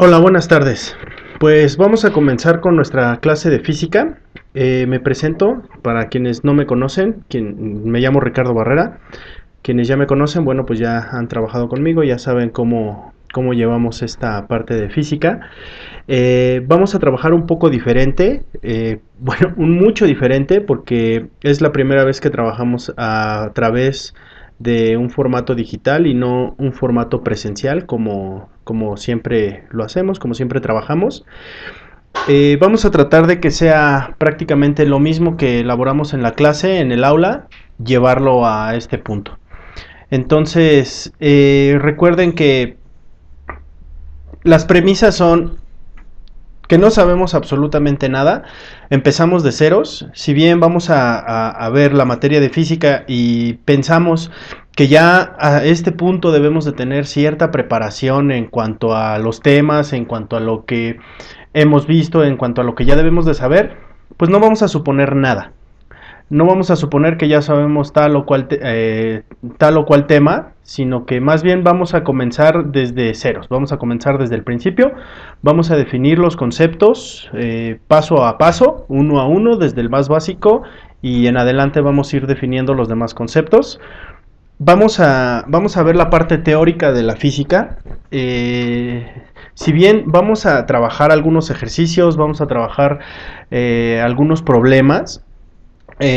Hola, buenas tardes. Pues vamos a comenzar con nuestra clase de física. Me presento para quienes no me conocen, me llamo Ricardo Barrera. Quienes ya me conocen, bueno, pues ya han trabajado conmigo, ya saben cómo llevamos esta parte de física. Vamos a trabajar un poco diferente, bueno, un mucho diferente, porque es la primera vez que trabajamos a través de un formato digital y no un formato presencial como siempre lo hacemos, como siempre trabajamos. Vamos a tratar de que sea prácticamente lo mismo que elaboramos en la clase, en el aula, llevarlo a este punto. Entonces, recuerden que las premisas son que no sabemos absolutamente nada, empezamos de ceros. Si bien vamos a ver la materia de física y pensamos que ya a este punto debemos de tener cierta preparación en cuanto a los temas, en cuanto a lo que hemos visto, en cuanto a lo que ya debemos de saber, pues no vamos a suponer nada. No vamos a suponer que ya sabemos tal o cual tema, sino que más bien vamos a comenzar desde ceros, vamos a comenzar desde el principio, vamos a definir los conceptos paso a paso, uno a uno, desde el más básico y en adelante vamos a ir definiendo los demás conceptos. Vamos a ver la parte teórica de la física. Si bien vamos a trabajar algunos ejercicios, vamos a trabajar algunos problemas,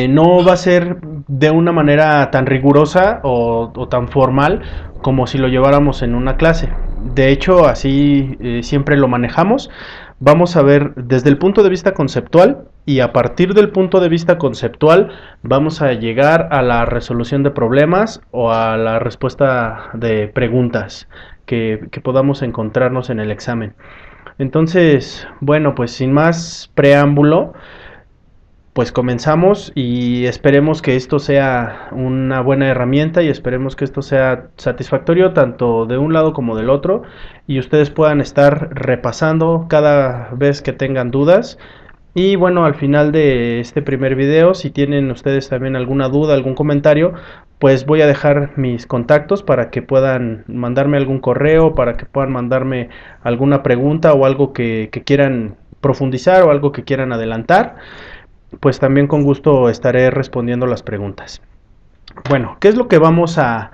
no va a ser de una manera tan rigurosa o tan formal como si lo lleváramos en una clase. De hecho, así siempre lo manejamos. Vamos a ver desde el punto de vista conceptual y a partir del punto de vista conceptual vamos a llegar a la resolución de problemas o a la respuesta de preguntas que podamos encontrarnos en el examen. Entonces, bueno, pues sin más preámbulo, pues comenzamos y esperemos que esto sea una buena herramienta y esperemos que esto sea satisfactorio tanto de un lado como del otro y ustedes puedan estar repasando cada vez que tengan dudas. Y bueno, al final de este primer video, si tienen ustedes también alguna duda, algún comentario, pues voy a dejar mis contactos para que puedan mandarme algún correo, para que puedan mandarme alguna pregunta o algo que quieran profundizar o algo que quieran adelantar. Pues también con gusto estaré respondiendo las preguntas. Bueno, ¿qué es lo que vamos a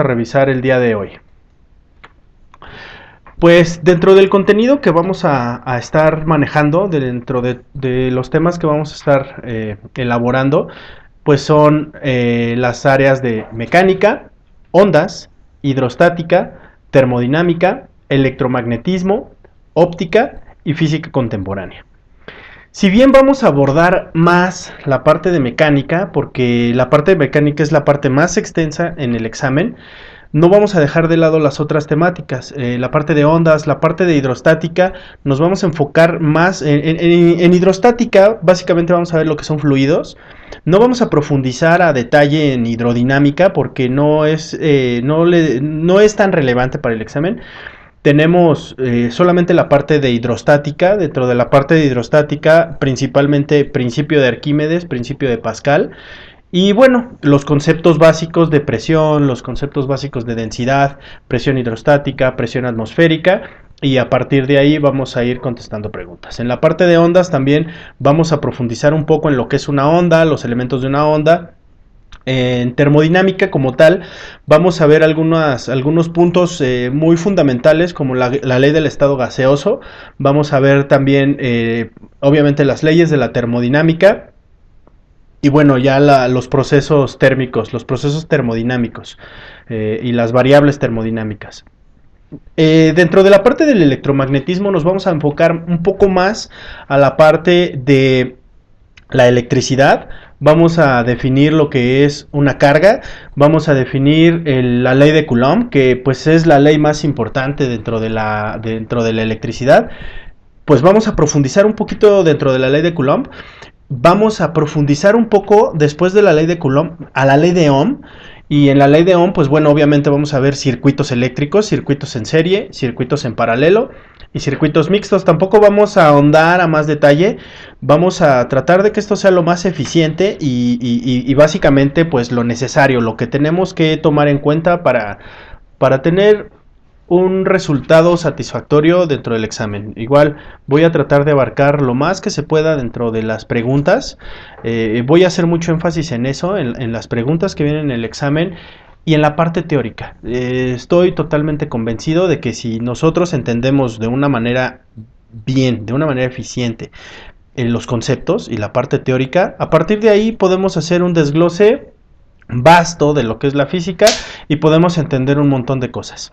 revisar el día de hoy? Pues dentro del contenido que vamos a estar manejando, dentro de los temas que vamos a estar elaborando, pues son las áreas de mecánica, ondas, hidrostática, termodinámica, electromagnetismo, óptica y física contemporánea. Si bien vamos a abordar más la parte de mecánica, porque la parte de mecánica es la parte más extensa en el examen, no vamos a dejar de lado las otras temáticas, la parte de ondas, la parte de hidrostática, nos vamos a enfocar más en hidrostática, básicamente vamos a ver lo que son fluidos, no vamos a profundizar a detalle en hidrodinámica porque no es tan relevante para el examen. Tenemos solamente la parte de hidrostática. Dentro de la parte de hidrostática, principalmente principio de Arquímedes, principio de Pascal. Y bueno, los conceptos básicos de presión, los conceptos básicos de densidad, presión hidrostática, presión atmosférica. Y a partir de ahí vamos a ir contestando preguntas. En la parte de ondas también vamos a profundizar un poco en lo que es una onda, los elementos de una onda. En termodinámica como tal vamos a ver algunos puntos muy fundamentales como la ley del estado gaseoso. Vamos a ver también obviamente las leyes de la termodinámica y bueno, ya los procesos térmicos, los procesos termodinámicos y las variables termodinámicas. Dentro de la parte del electromagnetismo nos vamos a enfocar un poco más a la parte de la electricidad. Vamos a definir lo que es una carga, vamos a definir la ley de Coulomb, que pues es la ley más importante dentro de la electricidad. Pues vamos a profundizar un poquito dentro de la ley de Coulomb, vamos a profundizar un poco después de la ley de Coulomb a la ley de Ohm. Y en la ley de Ohm, pues bueno, obviamente vamos a ver circuitos eléctricos, circuitos en serie, circuitos en paralelo y circuitos mixtos. Tampoco vamos a ahondar a más detalle, vamos a tratar de que esto sea lo más eficiente y básicamente pues lo necesario, lo que tenemos que tomar en cuenta para tener un resultado satisfactorio dentro del examen. Igual voy a tratar de abarcar lo más que se pueda dentro de las preguntas. Voy a hacer mucho énfasis en eso, en las preguntas que vienen en el examen y en la parte teórica. Estoy totalmente convencido de que si nosotros entendemos de una manera bien, de una manera eficiente, en los conceptos y la parte teórica, a partir de ahí podemos hacer un desglose vasto de lo que es la física y podemos entender un montón de cosas.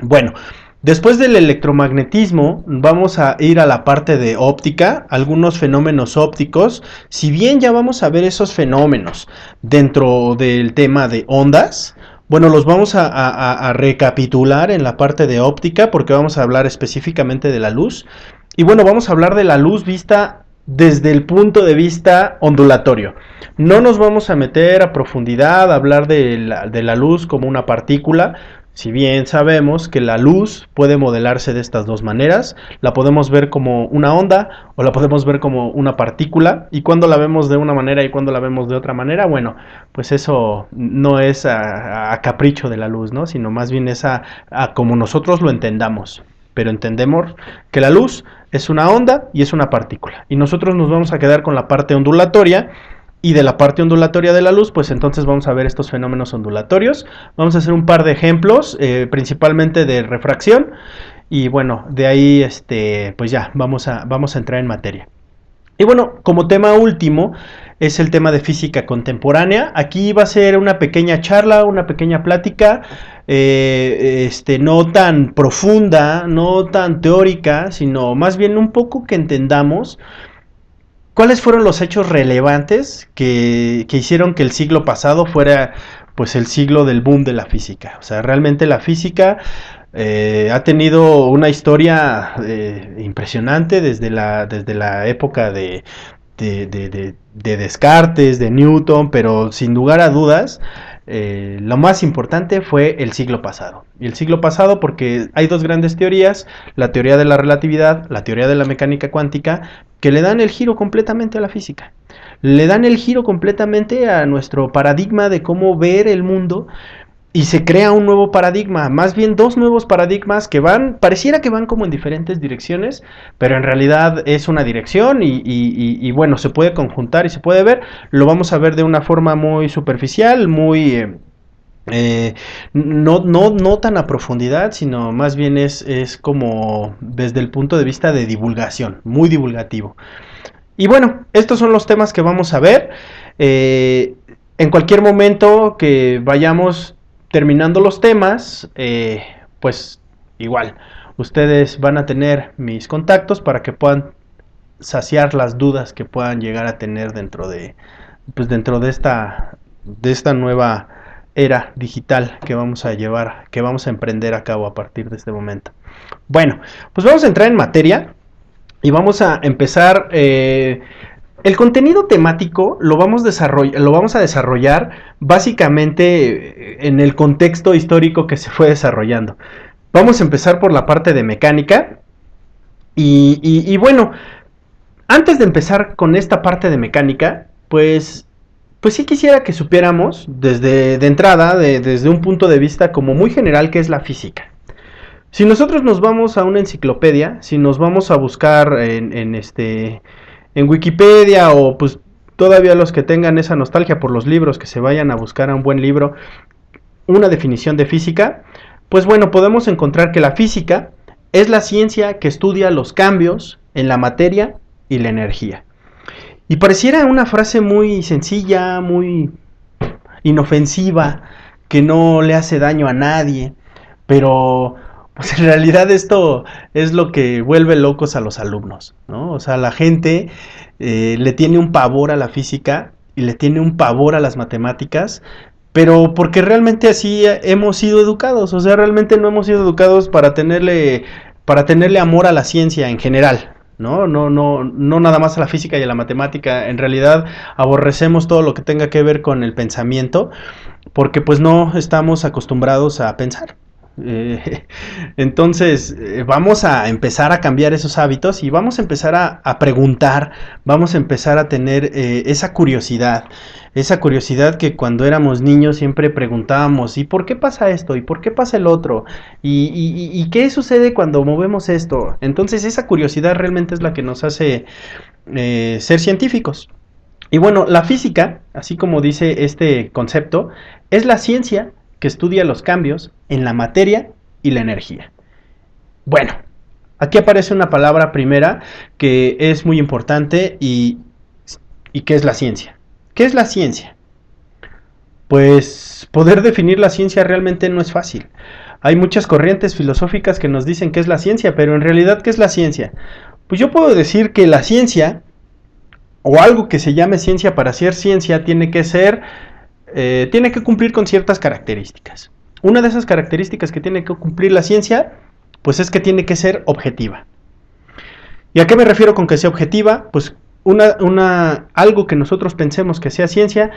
Bueno, después del electromagnetismo vamos a ir a la parte de óptica, algunos fenómenos ópticos. Si bien ya vamos a ver esos fenómenos dentro del tema de ondas, bueno, los vamos a recapitular en la parte de óptica porque vamos a hablar específicamente de la luz. Y bueno, vamos a hablar de la luz vista desde el punto de vista ondulatorio. No nos vamos a meter a profundidad a hablar de la luz como una partícula. Si bien sabemos que la luz puede modelarse de estas dos maneras, la podemos ver como una onda o la podemos ver como una partícula, y cuando la vemos de una manera y cuando la vemos de otra manera, bueno, pues eso no es a capricho de la luz, ¿no? Sino más bien es a como nosotros lo entendamos. Pero entendemos que la luz es una onda y es una partícula, y nosotros nos vamos a quedar con la parte ondulatoria. Y de la parte ondulatoria de la luz, pues entonces vamos a ver estos fenómenos ondulatorios. Vamos a hacer un par de ejemplos, principalmente de refracción. Y bueno, de ahí pues ya vamos a entrar en materia. Y bueno, como tema último es el tema de física contemporánea. Aquí va a ser una pequeña charla, una pequeña plática, no tan profunda, no tan teórica, sino más bien un poco que entendamos ¿cuáles fueron los hechos relevantes que hicieron que el siglo pasado fuera pues el siglo del boom de la física? O sea, realmente la física ha tenido una historia impresionante desde la época de Descartes, de Newton, pero sin lugar a dudas, lo más importante fue el siglo pasado. Y el siglo pasado porque hay dos grandes teorías, la teoría de la relatividad, la teoría de la mecánica cuántica, que le dan el giro completamente a la física. Le dan el giro completamente a nuestro paradigma de cómo ver el mundo, y se crea un nuevo paradigma, más bien dos nuevos paradigmas que pareciera que van como en diferentes direcciones, pero en realidad es una dirección y bueno, se puede conjuntar y se puede ver. Lo vamos a ver de una forma muy superficial, muy no tan a profundidad, sino más bien es como desde el punto de vista de divulgación, muy divulgativo. Y bueno, estos son los temas que vamos a ver. En cualquier momento que vayamos terminando los temas, pues igual, ustedes van a tener mis contactos para que puedan saciar las dudas que puedan llegar a tener dentro de esta nueva era digital que vamos a llevar, que vamos a emprender a cabo a partir de este momento. Bueno, pues vamos a entrar en materia y vamos a empezar. El contenido temático lo vamos a desarrollar básicamente en el contexto histórico que se fue desarrollando. Vamos a empezar por la parte de mecánica y bueno, antes de empezar con esta parte de mecánica, pues sí quisiera que supiéramos de entrada, desde un punto de vista como muy general, qué es la física. Si nosotros nos vamos a una enciclopedia, si nos vamos a buscar en Wikipedia, o pues todavía los que tengan esa nostalgia por los libros, que se vayan a buscar a un buen libro una definición de física, pues bueno, podemos encontrar que la física es la ciencia que estudia los cambios en la materia y la energía. Y pareciera una frase muy sencilla, muy inofensiva, que no le hace daño a nadie, pero pues en realidad esto es lo que vuelve locos a los alumnos, ¿no? O sea, la gente le tiene un pavor a la física y le tiene un pavor a las matemáticas, pero porque realmente así hemos sido educados. O sea, realmente no hemos sido educados para tenerle amor a la ciencia en general, ¿no? No nada más a la física y a la matemática. En realidad aborrecemos todo lo que tenga que ver con el pensamiento, porque pues no estamos acostumbrados a pensar. Eh, entonces, vamos a empezar a cambiar esos hábitos y vamos a empezar a preguntar, vamos a empezar a tener esa curiosidad que cuando éramos niños siempre preguntábamos, ¿y por qué pasa esto? ¿Y por qué pasa el otro? ¿Y qué sucede cuando movemos esto? Entonces, esa curiosidad realmente es la que nos hace ser científicos. Y bueno, la física, así como dice este concepto, es la ciencia que estudia los cambios en la materia y la energía. Bueno, aquí aparece una palabra primera que es muy importante y que es la ciencia. ¿Qué es la ciencia? Pues poder definir la ciencia realmente no es fácil. Hay muchas corrientes filosóficas que nos dicen qué es la ciencia, pero en realidad, ¿qué es la ciencia? Pues yo puedo decir que la ciencia o algo que se llame ciencia para ser ciencia tiene que cumplir con ciertas características. Una de esas características que tiene que cumplir la ciencia, pues es que tiene que ser objetiva. ¿Y a qué me refiero con que sea objetiva? Pues algo que nosotros pensemos que sea ciencia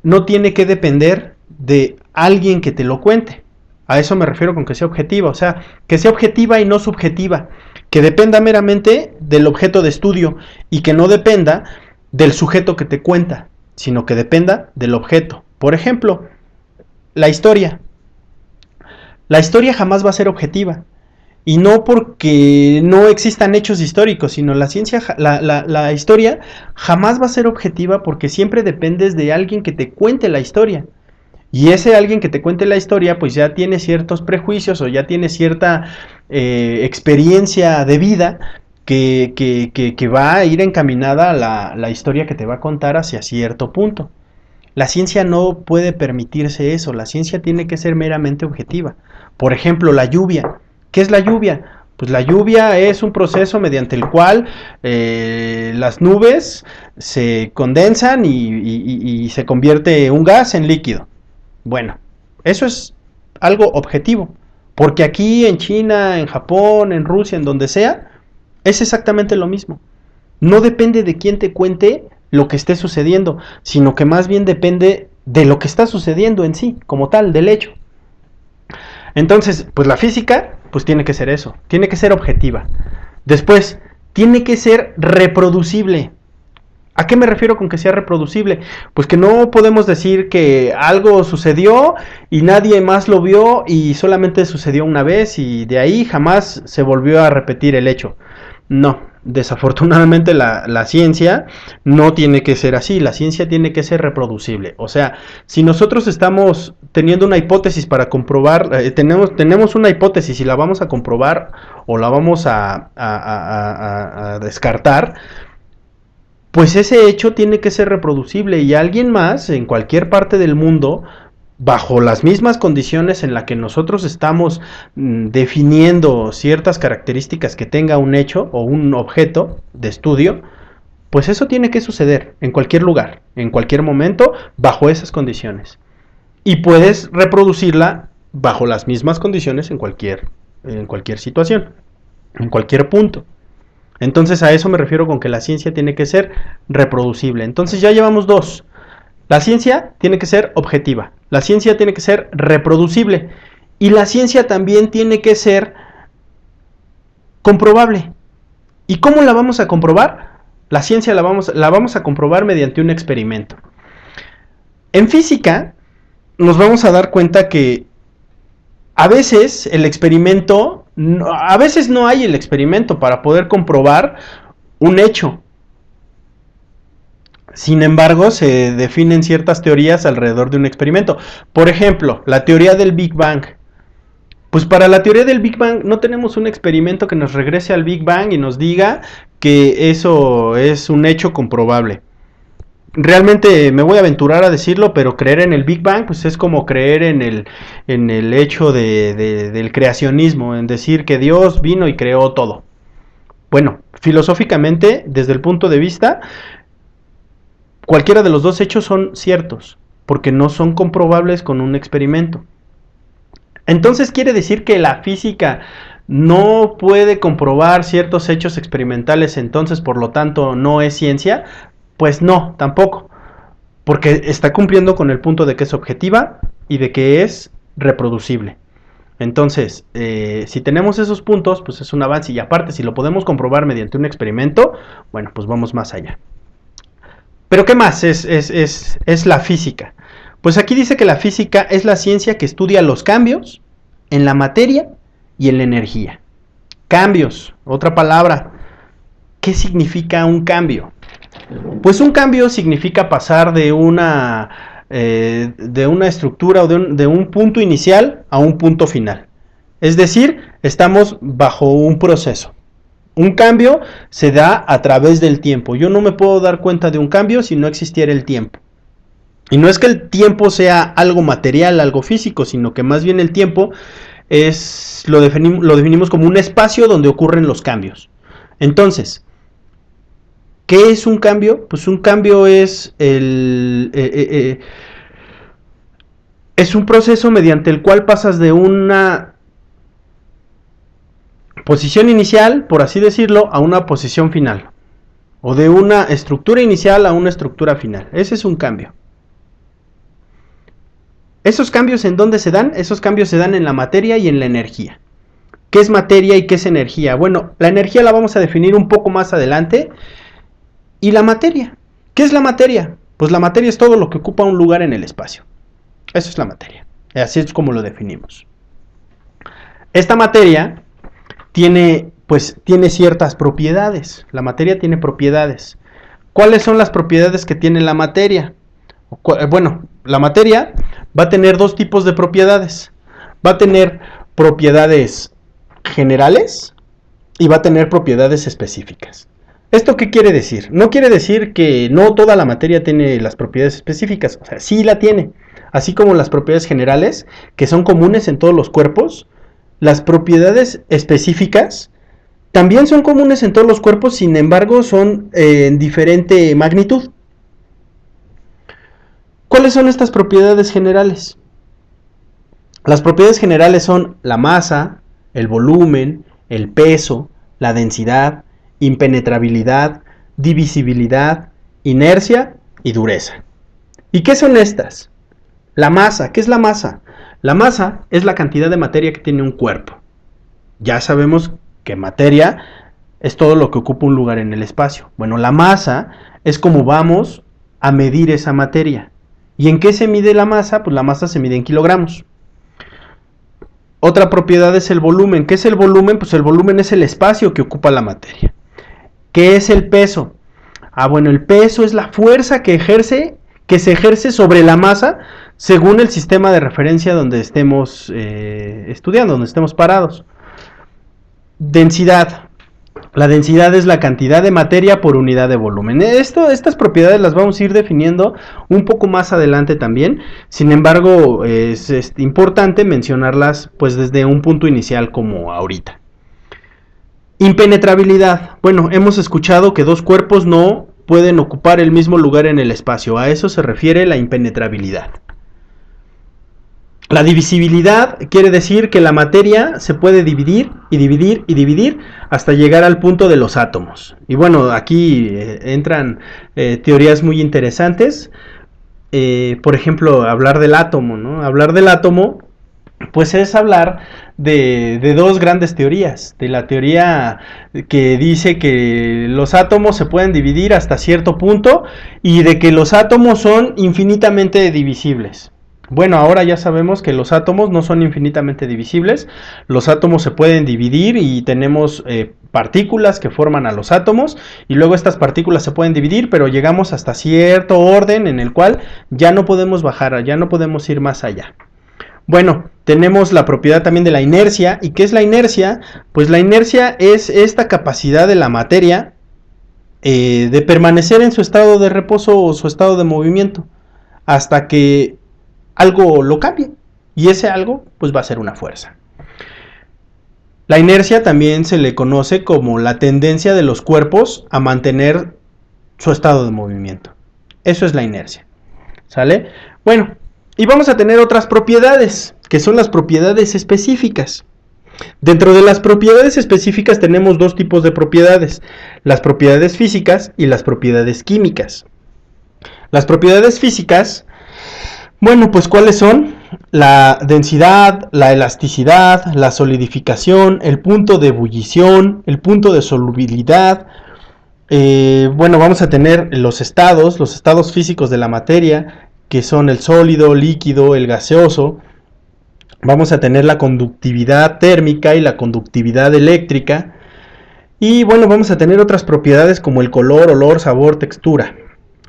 no tiene que depender de alguien que te lo cuente. A eso me refiero con que sea objetiva, o sea, que sea objetiva y no subjetiva, que dependa meramente del objeto de estudio y que no dependa del sujeto que te cuenta, sino que dependa del objeto. Por ejemplo, la historia. La historia jamás va a ser objetiva. Y no porque no existan hechos históricos, sino la historia jamás va a ser objetiva porque siempre dependes de alguien que te cuente la historia. Y ese alguien que te cuente la historia, pues ya tiene ciertos prejuicios o ya tiene cierta experiencia de vida que va a ir encaminada a la historia que te va a contar hacia cierto punto. La ciencia no puede permitirse eso, la ciencia tiene que ser meramente objetiva. Por ejemplo, la lluvia. ¿Qué es la lluvia? Pues la lluvia es un proceso mediante el cual las nubes se condensan y se convierte un gas en líquido. Bueno, eso es algo objetivo, porque aquí en China, en Japón, en Rusia, en donde sea, es exactamente lo mismo. No depende de quién te cuente lo que esté sucediendo, sino que más bien depende de lo que está sucediendo en sí, como tal, del hecho. Entonces, pues la física, pues tiene que ser eso, tiene que ser objetiva. Después, tiene que ser reproducible. ¿A qué me refiero con que sea reproducible? Pues que no podemos decir que algo sucedió y nadie más lo vio y solamente sucedió una vez y de ahí jamás se volvió a repetir el hecho. No, desafortunadamente la ciencia no tiene que ser así, la ciencia tiene que ser reproducible. O sea, si nosotros estamos teniendo una hipótesis para comprobar, tenemos una hipótesis y la vamos a comprobar o la vamos a descartar, pues ese hecho tiene que ser reproducible y alguien más en cualquier parte del mundo, bajo las mismas condiciones en las que nosotros estamos definiendo ciertas características que tenga un hecho o un objeto de estudio, pues eso tiene que suceder en cualquier lugar, en cualquier momento, bajo esas condiciones. Y puedes reproducirla bajo las mismas condiciones en cualquier situación, en cualquier punto. Entonces a eso me refiero con que la ciencia tiene que ser reproducible. Entonces ya llevamos dos. La ciencia tiene que ser objetiva. La ciencia tiene que ser reproducible. Y la ciencia también tiene que ser comprobable. ¿Y cómo la vamos a comprobar? La ciencia la vamos a comprobar mediante un experimento. En física nos vamos a dar cuenta que a veces el experimento, a veces no hay el experimento para poder comprobar un hecho. Sin embargo, se definen ciertas teorías alrededor de un experimento. Por ejemplo, la teoría del Big Bang. Pues para la teoría del Big Bang no tenemos un experimento que nos regrese al Big Bang y nos diga que eso es un hecho comprobable. Realmente me voy a aventurar a decirlo, pero creer en el Big Bang pues es como creer en el hecho del creacionismo, en decir que Dios vino y creó todo. Bueno, filosóficamente, desde el punto de vista, cualquiera de los dos hechos son ciertos, porque no son comprobables con un experimento. Entonces quiere decir que la física no puede comprobar ciertos hechos experimentales, entonces por lo tanto no es ciencia. Pues no, tampoco, porque está cumpliendo con el punto de que es objetiva y de que es reproducible. Entonces, si tenemos esos puntos, pues es un avance, y aparte, si lo podemos comprobar mediante un experimento, bueno, pues vamos más allá. Pero ¿qué más es la física? Pues aquí dice que la física es la ciencia que estudia los cambios en la materia y en la energía. Cambios, otra palabra. ¿Qué significa un cambio? Pues un cambio significa pasar de una estructura o de un punto inicial a un punto final. Es decir, estamos bajo un proceso. Un cambio se da a través del tiempo. Yo no me puedo dar cuenta de un cambio si no existiera el tiempo. Y no es que el tiempo sea algo material, algo físico, sino que más bien el tiempo lo definimos como un espacio donde ocurren los cambios. Entonces, ¿qué es un cambio? Pues un cambio es es un proceso mediante el cual pasas de una posición inicial, por así decirlo, a una posición final. O de una estructura inicial a una estructura final. Ese es un cambio. ¿Esos cambios en dónde se dan? Esos cambios se dan en la materia y en la energía. ¿Qué es materia y qué es energía? Bueno, la energía la vamos a definir un poco más adelante. ¿Y la materia? ¿Qué es la materia? Pues la materia es todo lo que ocupa un lugar en el espacio. Eso es la materia. Así es como lo definimos. Esta materia tiene ciertas propiedades. La materia tiene propiedades. ¿Cuáles son las propiedades que tiene la materia? Bueno, la materia va a tener dos tipos de propiedades. Va a tener propiedades generales y va a tener propiedades específicas. ¿Esto qué quiere decir? No quiere decir que no toda la materia tiene las propiedades específicas. O sea, sí la tiene. Así como las propiedades generales, que son comunes en todos los cuerpos, las propiedades específicas también son comunes en todos los cuerpos, sin embargo son en diferente magnitud. ¿Cuáles son estas propiedades generales? Las propiedades generales son la masa, el volumen, el peso, la densidad, impenetrabilidad, divisibilidad, inercia y dureza. ¿Y qué son estas? La masa, ¿qué es la masa? La masa es la cantidad de materia que tiene un cuerpo. Ya sabemos que materia es todo lo que ocupa un lugar en el espacio. Bueno, la masa es como vamos a medir esa materia. ¿Y en qué se mide la masa? Pues la masa se mide en kilogramos. Otra propiedad es el volumen. ¿Qué es el volumen? Pues el volumen es el espacio que ocupa la materia. ¿Qué es el peso? Bueno, el peso es la fuerza que se ejerce sobre la masa según el sistema de referencia donde estemos estudiando, donde estemos parados. Densidad. La densidad es la cantidad de materia por unidad de volumen. Estas propiedades las vamos a ir definiendo un poco más adelante también. Sin embargo, es importante mencionarlas pues desde un punto inicial como ahorita. Impenetrabilidad. Bueno, hemos escuchado que dos cuerpos no pueden ocupar el mismo lugar en el espacio. A eso se refiere la impenetrabilidad. La divisibilidad quiere decir que la materia se puede dividir y dividir y dividir hasta llegar al punto de los átomos. Y bueno, aquí entran teorías muy interesantes. Por ejemplo, hablar del átomo, ¿no? Hablar del átomo, pues es hablar de dos grandes teorías. De la teoría que dice que los átomos se pueden dividir hasta cierto punto y de que los átomos son infinitamente divisibles. Bueno, ahora ya sabemos que los átomos no son infinitamente divisibles. Los átomos se pueden dividir y tenemos partículas que forman a los átomos y luego estas partículas se pueden dividir, pero llegamos hasta cierto orden en el cual ya no podemos bajar, ya no podemos ir más allá. Bueno, tenemos la propiedad también de la inercia. ¿Y qué es la inercia? Pues la inercia es esta capacidad de la materia de permanecer en su estado de reposo o su estado de movimiento hasta que algo lo cambie, y ese algo pues va a ser una fuerza. La inercia también se le conoce como la tendencia de los cuerpos a mantener su estado de movimiento. Eso es la inercia. ¿Sale? Bueno, y vamos a tener otras propiedades, que son las propiedades específicas. Dentro de las propiedades específicas tenemos dos tipos de propiedades, las propiedades físicas y las propiedades químicas. Las propiedades físicas, bueno, pues ¿cuáles son? la densidad, la elasticidad, la solidificación, el punto de ebullición, el punto de solubilidad. Bueno, vamos a tener los estados físicos de la materia, que son el sólido, líquido, el gaseoso. Vamos a tener la conductividad térmica y la conductividad eléctrica. Y bueno, vamos a tener otras propiedades como el color, olor, sabor, textura.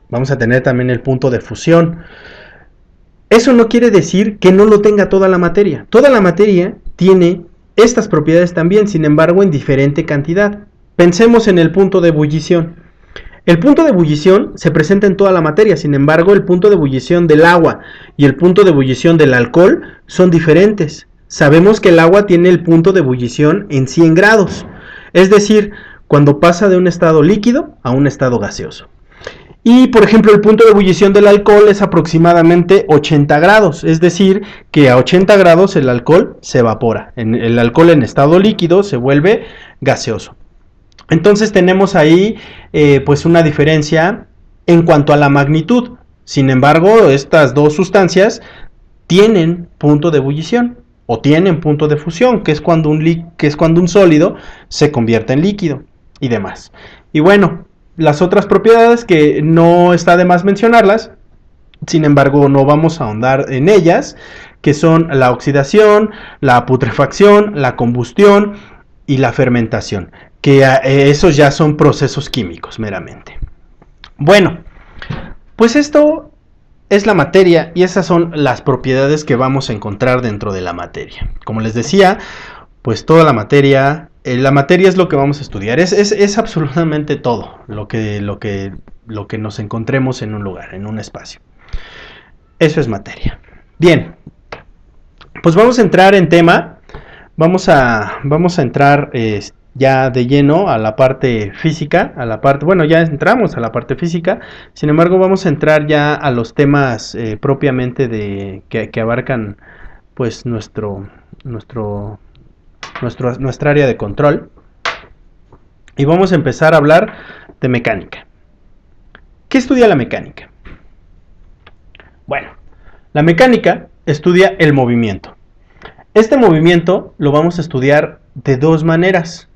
Vamos a tener también el punto de fusión. Eso no quiere decir que no lo tenga toda la materia. Toda la materia tiene estas propiedades también, sin embargo, en diferente cantidad. Pensemos en el punto de ebullición. El punto de ebullición se presenta en toda la materia, sin embargo, el punto de ebullición del agua y el punto de ebullición del alcohol son diferentes. Sabemos que el agua tiene el punto de ebullición en 100 grados, es decir, cuando pasa de un estado líquido a un estado gaseoso. Y, por ejemplo, el punto de ebullición del alcohol es aproximadamente 80 grados, es decir, que a 80 grados el alcohol se evapora. El alcohol en estado líquido se vuelve gaseoso. Entonces tenemos ahí pues una diferencia en cuanto a la magnitud. Sin embargo, estas dos sustancias tienen punto de ebullición o tienen punto de fusión, que es cuando un sólido se convierte en líquido y demás. Y bueno, las otras propiedades que no está de más mencionarlas, sin embargo no vamos a ahondar en ellas, que son la oxidación, la putrefacción, la combustión y la fermentación, que esos ya son procesos químicos meramente. Bueno, pues esto es la materia y esas son las propiedades que vamos a encontrar dentro de la materia. Como les decía, pues toda la materia es lo que vamos a estudiar, es absolutamente todo lo que nos encontremos en un lugar, en un espacio. Eso es materia. Bien, pues vamos a entrar en tema, vamos a entrar ya de lleno a la parte física, bueno, ya entramos a la parte física, sin embargo vamos a entrar ya a los temas propiamente que abarcan pues nuestra área de control, y vamos a empezar a hablar de mecánica. ¿Qué estudia la mecánica? Bueno, la mecánica estudia el movimiento. Este movimiento lo vamos a estudiar de dos maneras.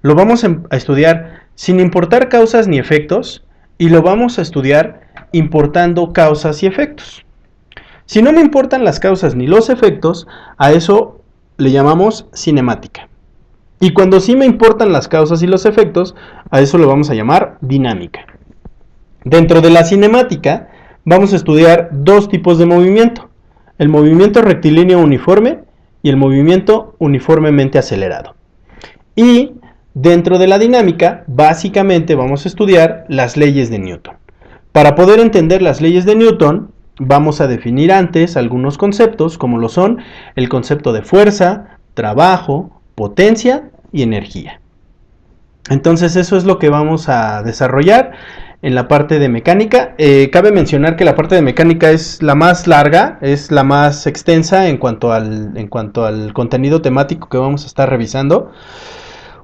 Lo vamos a estudiar sin importar causas ni efectos, y lo vamos a estudiar importando causas y efectos. Si no me importan las causas ni los efectos, a eso le llamamos cinemática. Y cuando sí me importan las causas y los efectos, a eso lo vamos a llamar dinámica. Dentro de la cinemática vamos a estudiar dos tipos de movimiento: el movimiento rectilíneo uniforme y el movimiento uniformemente acelerado. Y dentro de la dinámica, básicamente vamos a estudiar las leyes de Newton. Para poder entender las leyes de Newton, vamos a definir antes algunos conceptos, como lo son el concepto de fuerza, trabajo, potencia y energía. Entonces eso es lo que vamos a desarrollar en la parte de mecánica. Cabe mencionar que la parte de mecánica es la más larga, es la más extensa en cuanto al contenido temático que vamos a estar revisando,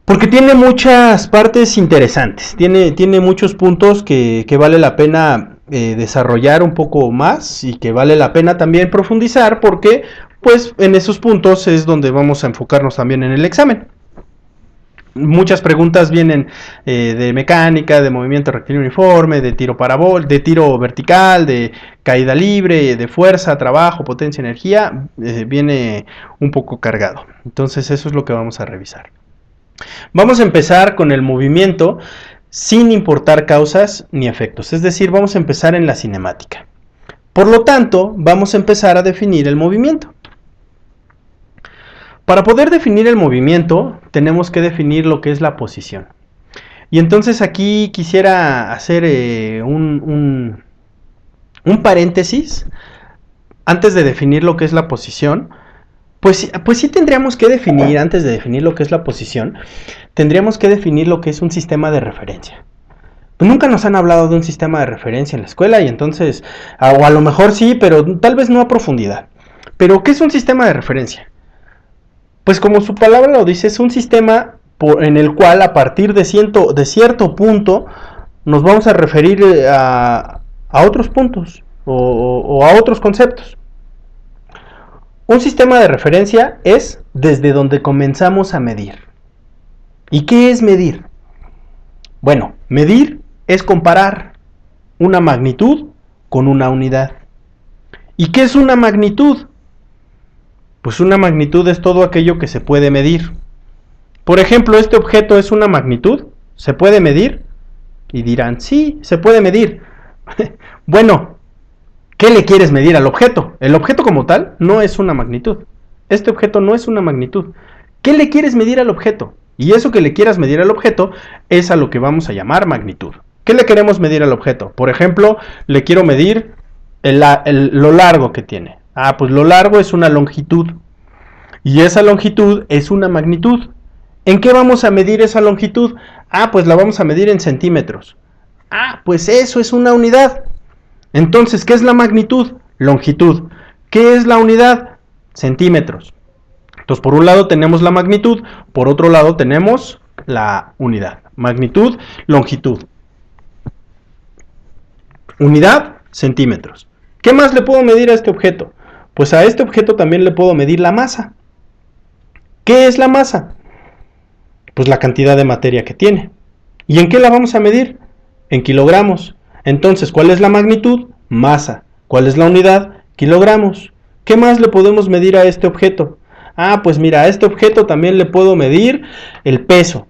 porque tiene muchas partes interesantes, tiene muchos puntos que vale la pena desarrollar un poco más, y que vale la pena también profundizar, porque pues en esos puntos es donde vamos a enfocarnos también en el examen. Muchas preguntas vienen de mecánica, de movimiento rectilíneo uniforme, de tiro vertical, de caída libre, de fuerza, trabajo, potencia, energía. Viene un poco cargado. Entonces eso es lo que vamos a revisar. Vamos a empezar con el movimiento sin importar causas ni efectos, es decir, vamos a empezar en la cinemática. Por lo tanto, vamos a empezar a definir el movimiento. Para poder definir el movimiento, tenemos que definir lo que es la posición. Y entonces aquí quisiera hacer un paréntesis antes de definir lo que es la posición. Pues sí tendríamos que definir, antes de definir lo que es la posición, tendríamos que definir lo que es un sistema de referencia. Pues nunca nos han hablado de un sistema de referencia en la escuela, y entonces, o a lo mejor sí, pero tal vez no a profundidad. Pero, ¿qué es un sistema de referencia? Pues como su palabra lo dice, es un sistema en el cual a partir de cierto punto nos vamos a referir a otros puntos o a otros conceptos. Un sistema de referencia es desde donde comenzamos a medir. ¿Y qué es medir? Bueno, medir es comparar una magnitud con una unidad. ¿Y qué es una magnitud? Pues una magnitud es todo aquello que se puede medir. Por ejemplo, ¿este objeto es una magnitud? ¿Se puede medir? Y dirán, sí, se puede medir. Bueno, ¿qué le quieres medir al objeto? El objeto como tal no es una magnitud. Este objeto no es una magnitud. ¿Qué le quieres medir al objeto? Y eso que le quieras medir al objeto es a lo que vamos a llamar magnitud. ¿Qué le queremos medir al objeto? Por ejemplo, le quiero medir lo largo que tiene. Ah, pues lo largo es una longitud. Y esa longitud es una magnitud. ¿En qué vamos a medir esa longitud? Ah, pues la vamos a medir en centímetros. Ah, pues eso es una unidad. Entonces, ¿qué es la magnitud? Longitud. ¿Qué es la unidad? Centímetros. Entonces, por un lado tenemos la magnitud, por otro lado tenemos la unidad. Magnitud, longitud. Unidad, centímetros. ¿Qué más le puedo medir a este objeto? Pues a este objeto también le puedo medir la masa. ¿Qué es la masa? Pues la cantidad de materia que tiene. ¿Y en qué la vamos a medir? En kilogramos. Entonces, ¿cuál es la magnitud? Masa. ¿Cuál es la unidad? Kilogramos. ¿Qué más le podemos medir a este objeto? Ah, pues mira, a este objeto también le puedo medir el peso.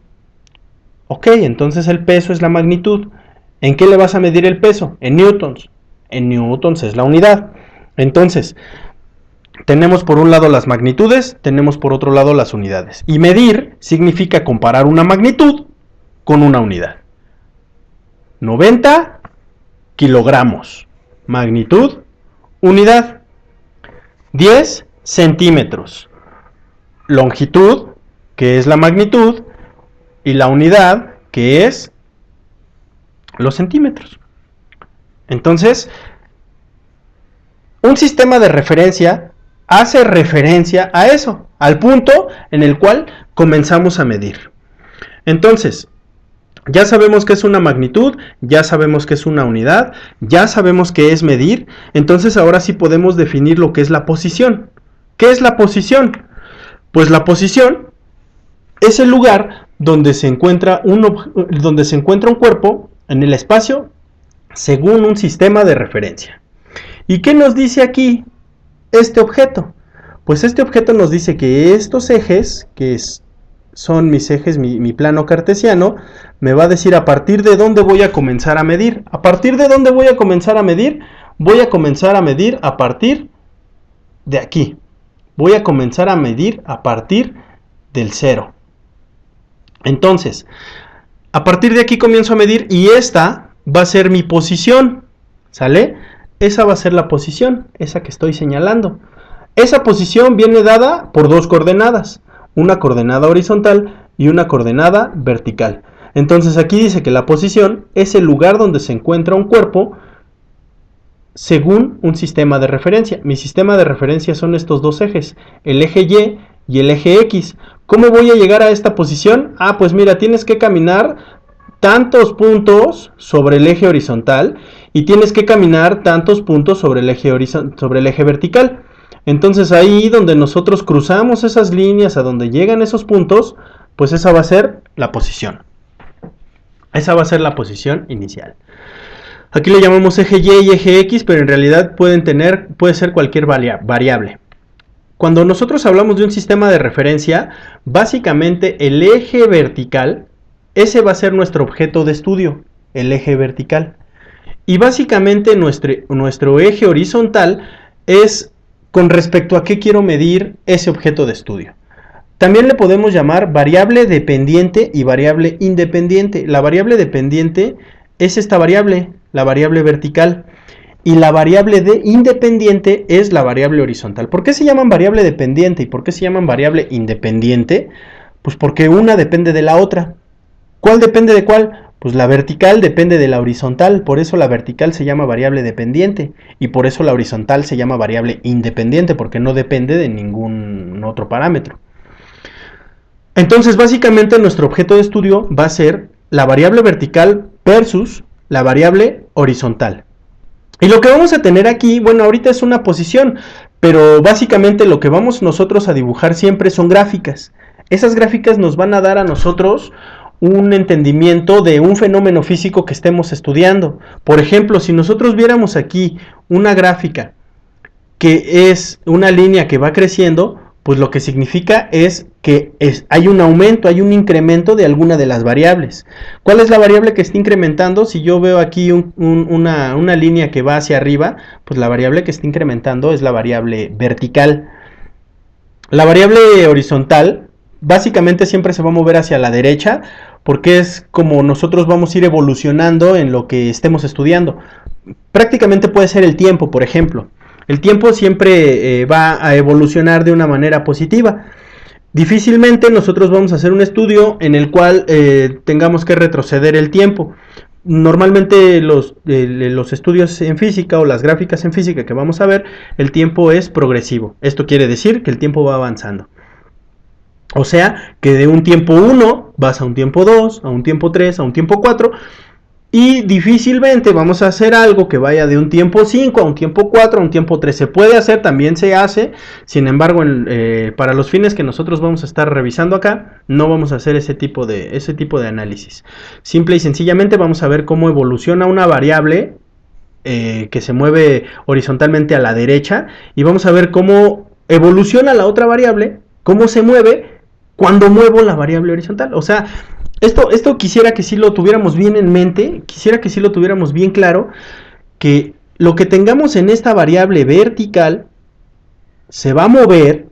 Ok, entonces el peso es la magnitud. ¿En qué le vas a medir el peso? En newtons. En newtons es la unidad. Entonces, tenemos por un lado las magnitudes, tenemos por otro lado las unidades. Y medir significa comparar una magnitud con una unidad. 90 kilogramos. Magnitud, unidad. 10 centímetros. Longitud, que es la magnitud, y la unidad, que es los centímetros. Entonces, un sistema de referencia hace referencia a eso, al punto en el cual comenzamos a medir. Entonces, ya sabemos que es una magnitud, ya sabemos que es una unidad, ya sabemos que es medir, entonces ahora sí podemos definir lo que es la posición. ¿Qué es la posición? Pues la posición es el lugar donde se encuentra un cuerpo en el espacio según un sistema de referencia. ¿Y qué nos dice aquí este objeto? Pues este objeto nos dice que estos ejes, son mis ejes, mi plano cartesiano, me va a decir a partir de dónde voy a comenzar a medir. ¿A partir de dónde voy a comenzar a medir? Voy a comenzar a medir a partir de aquí. Voy a comenzar a medir a partir del 0. Entonces, a partir de aquí comienzo a medir y esta va a ser mi posición. ¿Sale? Esa va a ser la posición, esa que estoy señalando. Esa posición viene dada por dos coordenadas. Una coordenada horizontal y una coordenada vertical. Entonces aquí dice que la posición es el lugar donde se encuentra un cuerpo según un sistema de referencia. Mi sistema de referencia son estos dos ejes, el eje Y y el eje X. ¿Cómo voy a llegar a esta posición? Ah, pues mira, tienes que caminar tantos puntos sobre el eje horizontal y tienes que caminar tantos puntos sobre el eje vertical. Entonces ahí donde nosotros cruzamos esas líneas a donde llegan esos puntos, pues esa va a ser la posición. Esa va a ser la posición inicial. Aquí le llamamos eje Y y eje X, pero en realidad puede ser cualquier variable. Cuando nosotros hablamos de un sistema de referencia, básicamente el eje vertical, ese va a ser nuestro objeto de estudio, el eje vertical. Y básicamente nuestro eje horizontal es con respecto a qué quiero medir ese objeto de estudio. También le podemos llamar variable dependiente y variable independiente. La variable dependiente es esta variable, la variable vertical. Y la variable independiente es la variable horizontal. ¿Por qué se llaman variable dependiente y por qué se llaman variable independiente? Pues porque una depende de la otra. ¿Cuál depende de cuál? Pues la vertical depende de la horizontal, por eso la vertical se llama variable dependiente y por eso la horizontal se llama variable independiente, porque no depende de ningún otro parámetro. Entonces, básicamente nuestro objeto de estudio va a ser la variable vertical versus la variable horizontal. Y lo que vamos a tener aquí, bueno, ahorita es una posición, pero básicamente lo que vamos nosotros a dibujar siempre son gráficas. Esas gráficas nos van a dar a nosotros un entendimiento de un fenómeno físico que estemos estudiando. Por ejemplo, si nosotros viéramos aquí una gráfica que es una línea que va creciendo, pues lo que significa es que hay un aumento, hay un incremento de alguna de las variables. ¿Cuál es la variable que está incrementando? Si yo veo aquí una línea que va hacia arriba, pues la variable que está incrementando es la variable vertical. La variable horizontal básicamente siempre se va a mover hacia la derecha, porque es como nosotros vamos a ir evolucionando en lo que estemos estudiando. Prácticamente puede ser el tiempo, por ejemplo. El tiempo siempre va a evolucionar de una manera positiva. Difícilmente nosotros vamos a hacer un estudio en el cual tengamos que retroceder el tiempo. Normalmente los estudios en física o las gráficas en física que vamos a ver, el tiempo es progresivo. Esto quiere decir que el tiempo va avanzando. O sea, que de un tiempo 1 vas a un tiempo 2, a un tiempo 3, a un tiempo 4... y difícilmente vamos a hacer algo que vaya de un tiempo 5 a un tiempo 4 a un tiempo 3. Se puede hacer, también se hace. Sin embargo, para los fines que nosotros vamos a estar revisando acá, no vamos a hacer ese tipo de análisis. Simple y sencillamente vamos a ver cómo evoluciona una variable que se mueve horizontalmente a la derecha, y vamos a ver cómo evoluciona la otra variable, cómo se mueve cuando muevo la variable horizontal. O sea, esto quisiera que sí lo tuviéramos bien en mente, quisiera que sí lo tuviéramos bien claro, que lo que tengamos en esta variable vertical se va a mover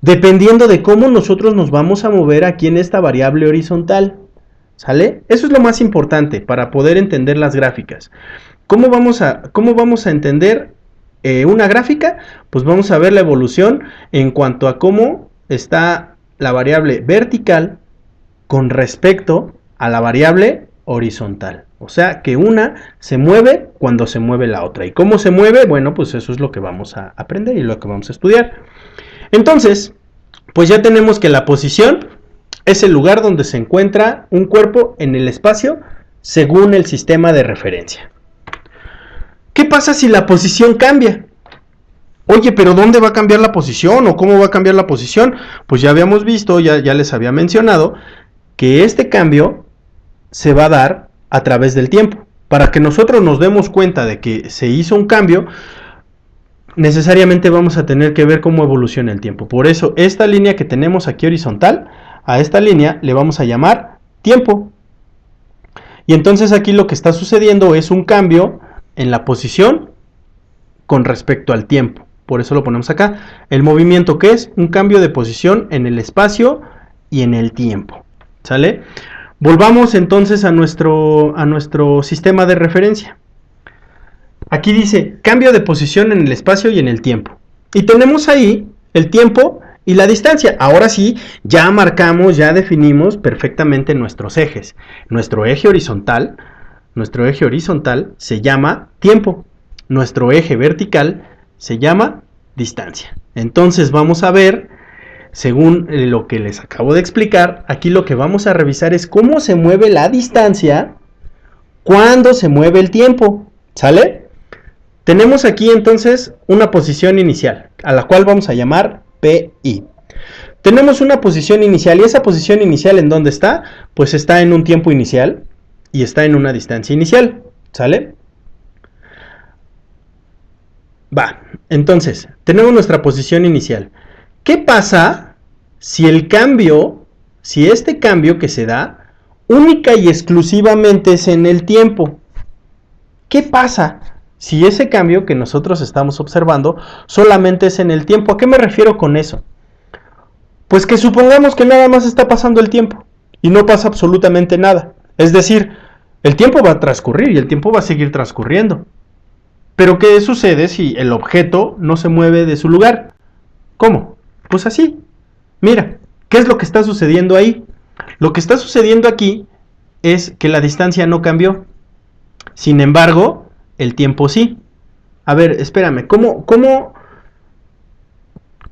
dependiendo de cómo nosotros nos vamos a mover aquí en esta variable horizontal, ¿sale? Eso es lo más importante para poder entender las gráficas. ¿Cómo vamos a entender una gráfica? Pues vamos a ver la evolución en cuanto a cómo está la variable vertical con respecto a la variable horizontal. O sea, que una se mueve cuando se mueve la otra. ¿Y cómo se mueve? Bueno, pues eso es lo que vamos a aprender y lo que vamos a estudiar. Entonces, pues ya tenemos que la posición es el lugar donde se encuentra un cuerpo en el espacio según el sistema de referencia. ¿Qué pasa si la posición cambia? Oye, pero ¿dónde va a cambiar la posición? ¿O cómo va a cambiar la posición? Pues ya habíamos visto, ya les había mencionado, que este cambio se va a dar a través del tiempo. Para que nosotros nos demos cuenta de que se hizo un cambio, necesariamente vamos a tener que ver cómo evoluciona el tiempo. Por eso, esta línea que tenemos aquí horizontal, a esta línea le vamos a llamar tiempo. Y entonces aquí lo que está sucediendo es un cambio en la posición con respecto al tiempo. Por eso lo ponemos acá. El movimiento, ¿qué es? Un cambio de posición en el espacio y en el tiempo. ¿Sale? Volvamos entonces a nuestro sistema de referencia. Aquí dice cambio de posición en el espacio y en el tiempo. Y tenemos ahí el tiempo y la distancia. Ahora sí, ya marcamos, ya definimos perfectamente nuestros ejes. Nuestro eje horizontal se llama tiempo. Nuestro eje vertical se llama distancia. Entonces vamos a ver, según lo que les acabo de explicar, aquí lo que vamos a revisar es cómo se mueve la distancia cuando se mueve el tiempo. ¿Sale? Tenemos aquí entonces una posición inicial, a la cual vamos a llamar PI. Tenemos una posición inicial, y esa posición inicial, ¿en dónde está? Pues está en un tiempo inicial y está en una distancia inicial. ¿Sale? Va, entonces, tenemos nuestra posición inicial. ¿Qué pasa si este cambio que se da única y exclusivamente es en el tiempo? ¿Qué pasa si ese cambio que nosotros estamos observando solamente es en el tiempo? ¿A qué me refiero con eso? Pues que supongamos que nada más está pasando el tiempo y no pasa absolutamente nada. Es decir, el tiempo va a transcurrir y el tiempo va a seguir transcurriendo. Pero ¿qué sucede si el objeto no se mueve de su lugar? ¿Cómo? Pues así. Mira, ¿qué es lo que está sucediendo ahí? Lo que está sucediendo aquí es que la distancia no cambió. Sin embargo, el tiempo sí. A ver, espérame, ¿cómo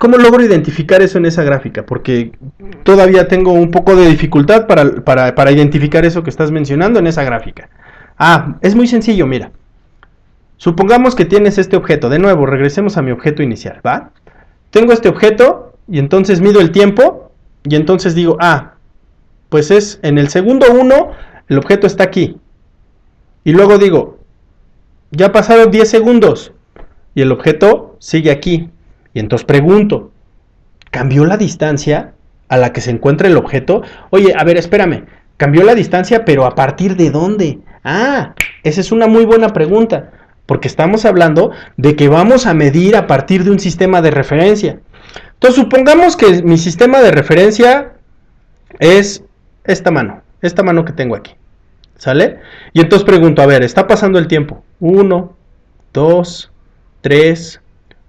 logro identificar eso en esa gráfica? Porque todavía tengo un poco de dificultad para identificar eso que estás mencionando en esa gráfica. Ah, es muy sencillo, mira. Supongamos que tienes este objeto. De nuevo, regresemos a mi objeto inicial, ¿va? Tengo este objeto y entonces mido el tiempo y entonces digo, pues es en el segundo 1, el objeto está aquí. Y luego digo, ya pasaron 10 segundos y el objeto sigue aquí. Y entonces pregunto, ¿cambió la distancia a la que se encuentra el objeto? Oye, a ver, espérame, cambió la distancia, pero ¿a partir de dónde? Esa es una muy buena pregunta, porque estamos hablando de que vamos a medir a partir de un sistema de referencia. Entonces, supongamos que mi sistema de referencia es esta mano que tengo aquí, ¿sale? Y entonces pregunto, a ver, está pasando el tiempo, 1, 2, 3,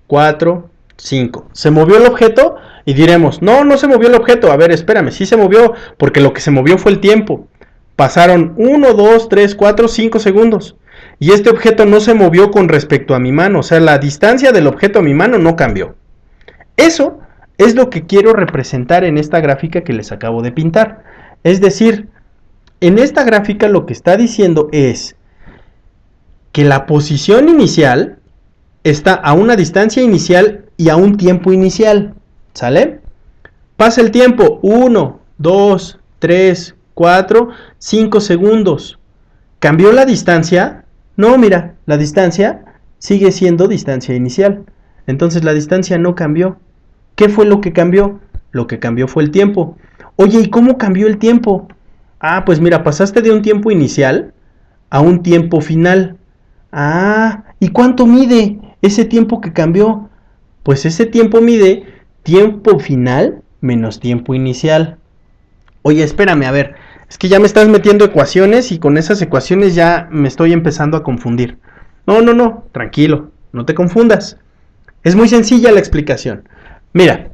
4, 5. ¿Se movió el objeto? Y diremos, no se movió el objeto. A ver, espérame, sí se movió, porque lo que se movió fue el tiempo. Pasaron 1, 2, 3, 4, 5 segundos. Y este objeto no se movió con respecto a mi mano. O sea, la distancia del objeto a mi mano no cambió. Eso es lo que quiero representar en esta gráfica que les acabo de pintar. Es decir, en esta gráfica lo que está diciendo es que la posición inicial está a una distancia inicial y a un tiempo inicial, ¿sale? Pasa el tiempo, 1, 2, 3, 4, 5 segundos. ¿Cambió la distancia? No, mira, la distancia sigue siendo distancia inicial. Entonces la distancia no cambió. ¿Qué fue lo que cambió? Lo que cambió fue el tiempo. Oye, ¿y cómo cambió el tiempo? Pues mira, pasaste de un tiempo inicial a un tiempo final. ¿Y cuánto mide ese tiempo que cambió? Pues ese tiempo mide tiempo final menos tiempo inicial. Oye, espérame, a ver, es que ya me estás metiendo ecuaciones y con esas ecuaciones ya me estoy empezando a confundir. No, tranquilo, no te confundas. Es muy sencilla la explicación. Mira,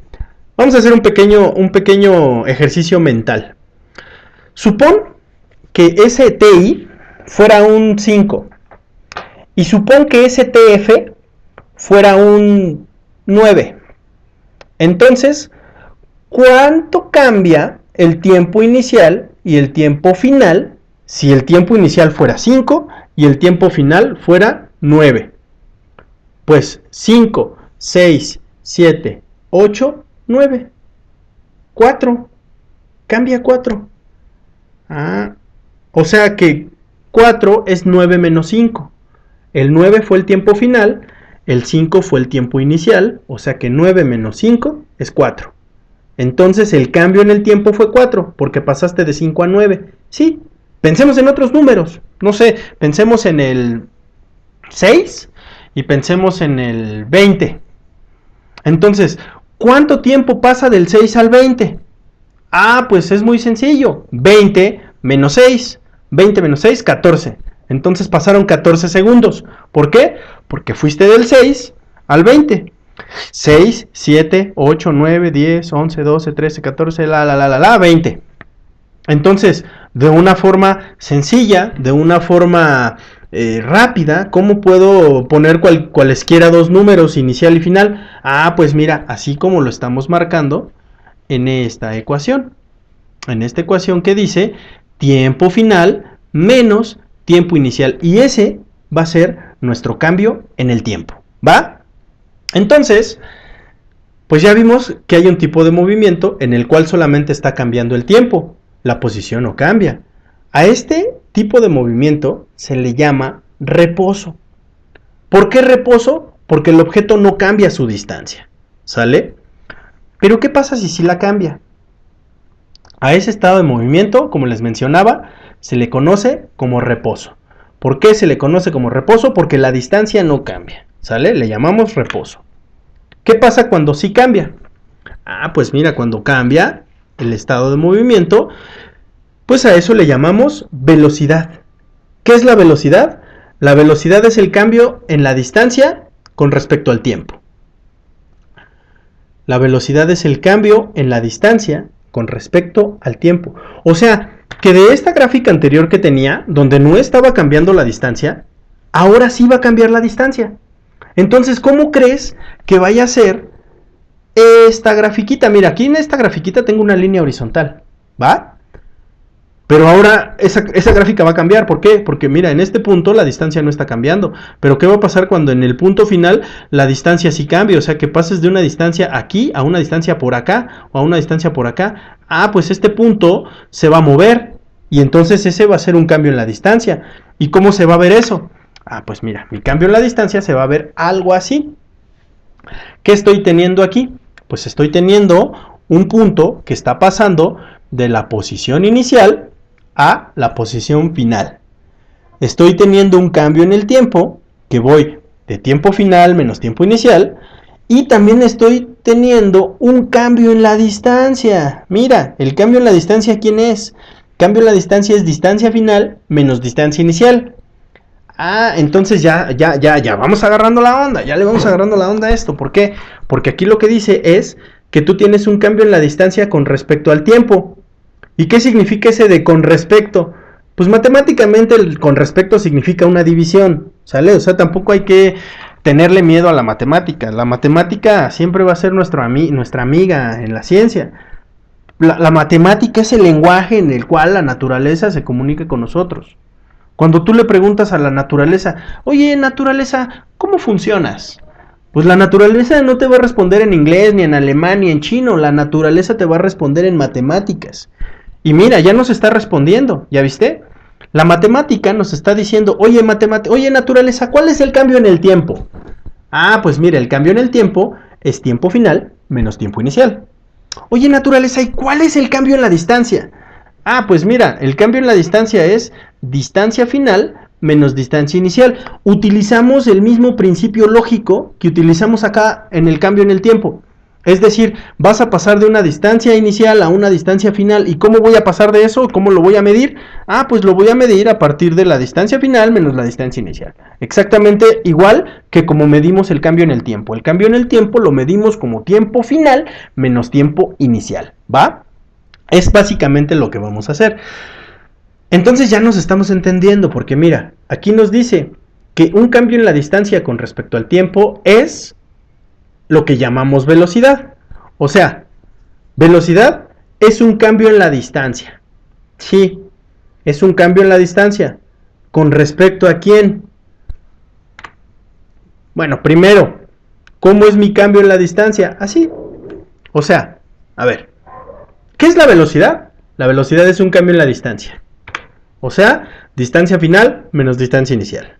vamos a hacer un pequeño ejercicio mental. Supón que ese TI fuera un 5 y supón que ese TF fuera un 9. Entonces, ¿cuánto cambia el tiempo inicial y el tiempo final si el tiempo inicial fuera 5 y el tiempo final fuera 9? Pues 5, 6, 7, 8, 9. 4. Cambia 4. O sea que 4 es 9 menos 5. El 9 fue el tiempo final, el 5 fue el tiempo inicial, o sea que 9 menos 5 es 4. Entonces el cambio en el tiempo fue 4, porque pasaste de 5 a 9. Sí, pensemos en otros números. No sé, pensemos en el 6 y pensemos en el 20. Entonces, ¿cuánto tiempo pasa del 6 al 20? Pues es muy sencillo. 20 menos 6. 20 menos 6, 14. Entonces pasaron 14 segundos. ¿Por qué? Porque fuiste del 6 al 20. 6, 7, 8, 9, 10, 11, 12, 13, 14, 20. Entonces, de una forma sencilla, de una forma rápida, ¿cómo puedo poner cualesquiera dos números, inicial y final? Pues mira, así como lo estamos marcando en esta ecuación. En esta ecuación que dice tiempo final menos tiempo inicial. Y ese va a ser nuestro cambio en el tiempo, ¿va? Entonces, pues ya vimos que hay un tipo de movimiento en el cual solamente está cambiando el tiempo. La posición no cambia. A este tipo de movimiento se le llama reposo. ¿Por qué reposo? Porque el objeto no cambia su distancia, ¿sale? Pero ¿qué pasa si sí la cambia? A ese estado de movimiento, como les mencionaba, se le conoce como reposo. ¿Por qué se le conoce como reposo? Porque la distancia no cambia, ¿sale? Le llamamos reposo. ¿Qué pasa cuando sí cambia? Pues mira, cuando cambia el estado de movimiento, pues a eso le llamamos velocidad. ¿Qué es la velocidad? La velocidad es el cambio en la distancia con respecto al tiempo. La velocidad es el cambio en la distancia con respecto al tiempo. O sea, que de esta gráfica anterior que tenía, donde no estaba cambiando la distancia, ahora sí va a cambiar la distancia. Entonces, ¿cómo crees que vaya a ser esta grafiquita? Mira, aquí en esta grafiquita tengo una línea horizontal, ¿va? Pero ahora esa gráfica va a cambiar. ¿Por qué? Porque mira, en este punto la distancia no está cambiando. Pero ¿qué va a pasar cuando en el punto final la distancia sí cambie? O sea, que pases de una distancia aquí a una distancia por acá o a una distancia por acá. Ah, pues este punto se va a mover y entonces ese va a ser un cambio en la distancia. ¿Y cómo se va a ver eso? Ah, pues mira, mi cambio en la distancia se va a ver algo así. ¿Qué estoy teniendo aquí? Pues estoy teniendo un punto que está pasando de la posición inicial a la posición final. Estoy teniendo un cambio en el tiempo, que voy de tiempo final menos tiempo inicial, y también estoy teniendo un cambio en la distancia. Mira, el cambio en la distancia, ¿quién es? Cambio en la distancia es distancia final menos distancia inicial. Ah, entonces ya vamos agarrando la onda, ya le vamos agarrando la onda a esto. ¿Por qué? Porque aquí lo que dice es que tú tienes un cambio en la distancia con respecto al tiempo. ¿Y qué significa ese de con respecto? Pues matemáticamente el con respecto significa una división, ¿sale? O sea, tampoco hay que tenerle miedo a la matemática. La matemática siempre va a ser nuestra amiga en la ciencia. La matemática es el lenguaje en el cual la naturaleza se comunica con nosotros. Cuando tú le preguntas a la naturaleza, oye, naturaleza, ¿cómo funcionas? Pues la naturaleza no te va a responder en inglés, ni en alemán, ni en chino. La naturaleza te va a responder en matemáticas. Y mira, ya nos está respondiendo, ¿ya viste? La matemática nos está diciendo, oye, naturaleza, ¿cuál es el cambio en el tiempo? Ah, pues mira, el cambio en el tiempo es tiempo final menos tiempo inicial. Oye, naturaleza, ¿y cuál es el cambio en la distancia? Ah, pues mira, el cambio en la distancia es distancia final menos distancia inicial. Utilizamos el mismo principio lógico que utilizamos acá en el cambio en el tiempo. Es decir, vas a pasar de una distancia inicial a una distancia final. ¿Y cómo voy a pasar de eso? ¿Cómo lo voy a medir? Ah, pues lo voy a medir a partir de la distancia final menos la distancia inicial. Exactamente igual que como medimos el cambio en el tiempo. El cambio en el tiempo lo medimos como tiempo final menos tiempo inicial. ¿Va? Es básicamente lo que vamos a hacer. Entonces ya nos estamos entendiendo, porque mira, aquí nos dice que un cambio en la distancia con respecto al tiempo es lo que llamamos velocidad. O sea, velocidad es un cambio en la distancia. Sí, es un cambio en la distancia. ¿Con respecto a quién? Bueno, primero, ¿cómo es mi cambio en la distancia? Así. O sea, a ver, ¿qué es la velocidad? La velocidad es un cambio en la distancia. O sea, distancia final menos distancia inicial.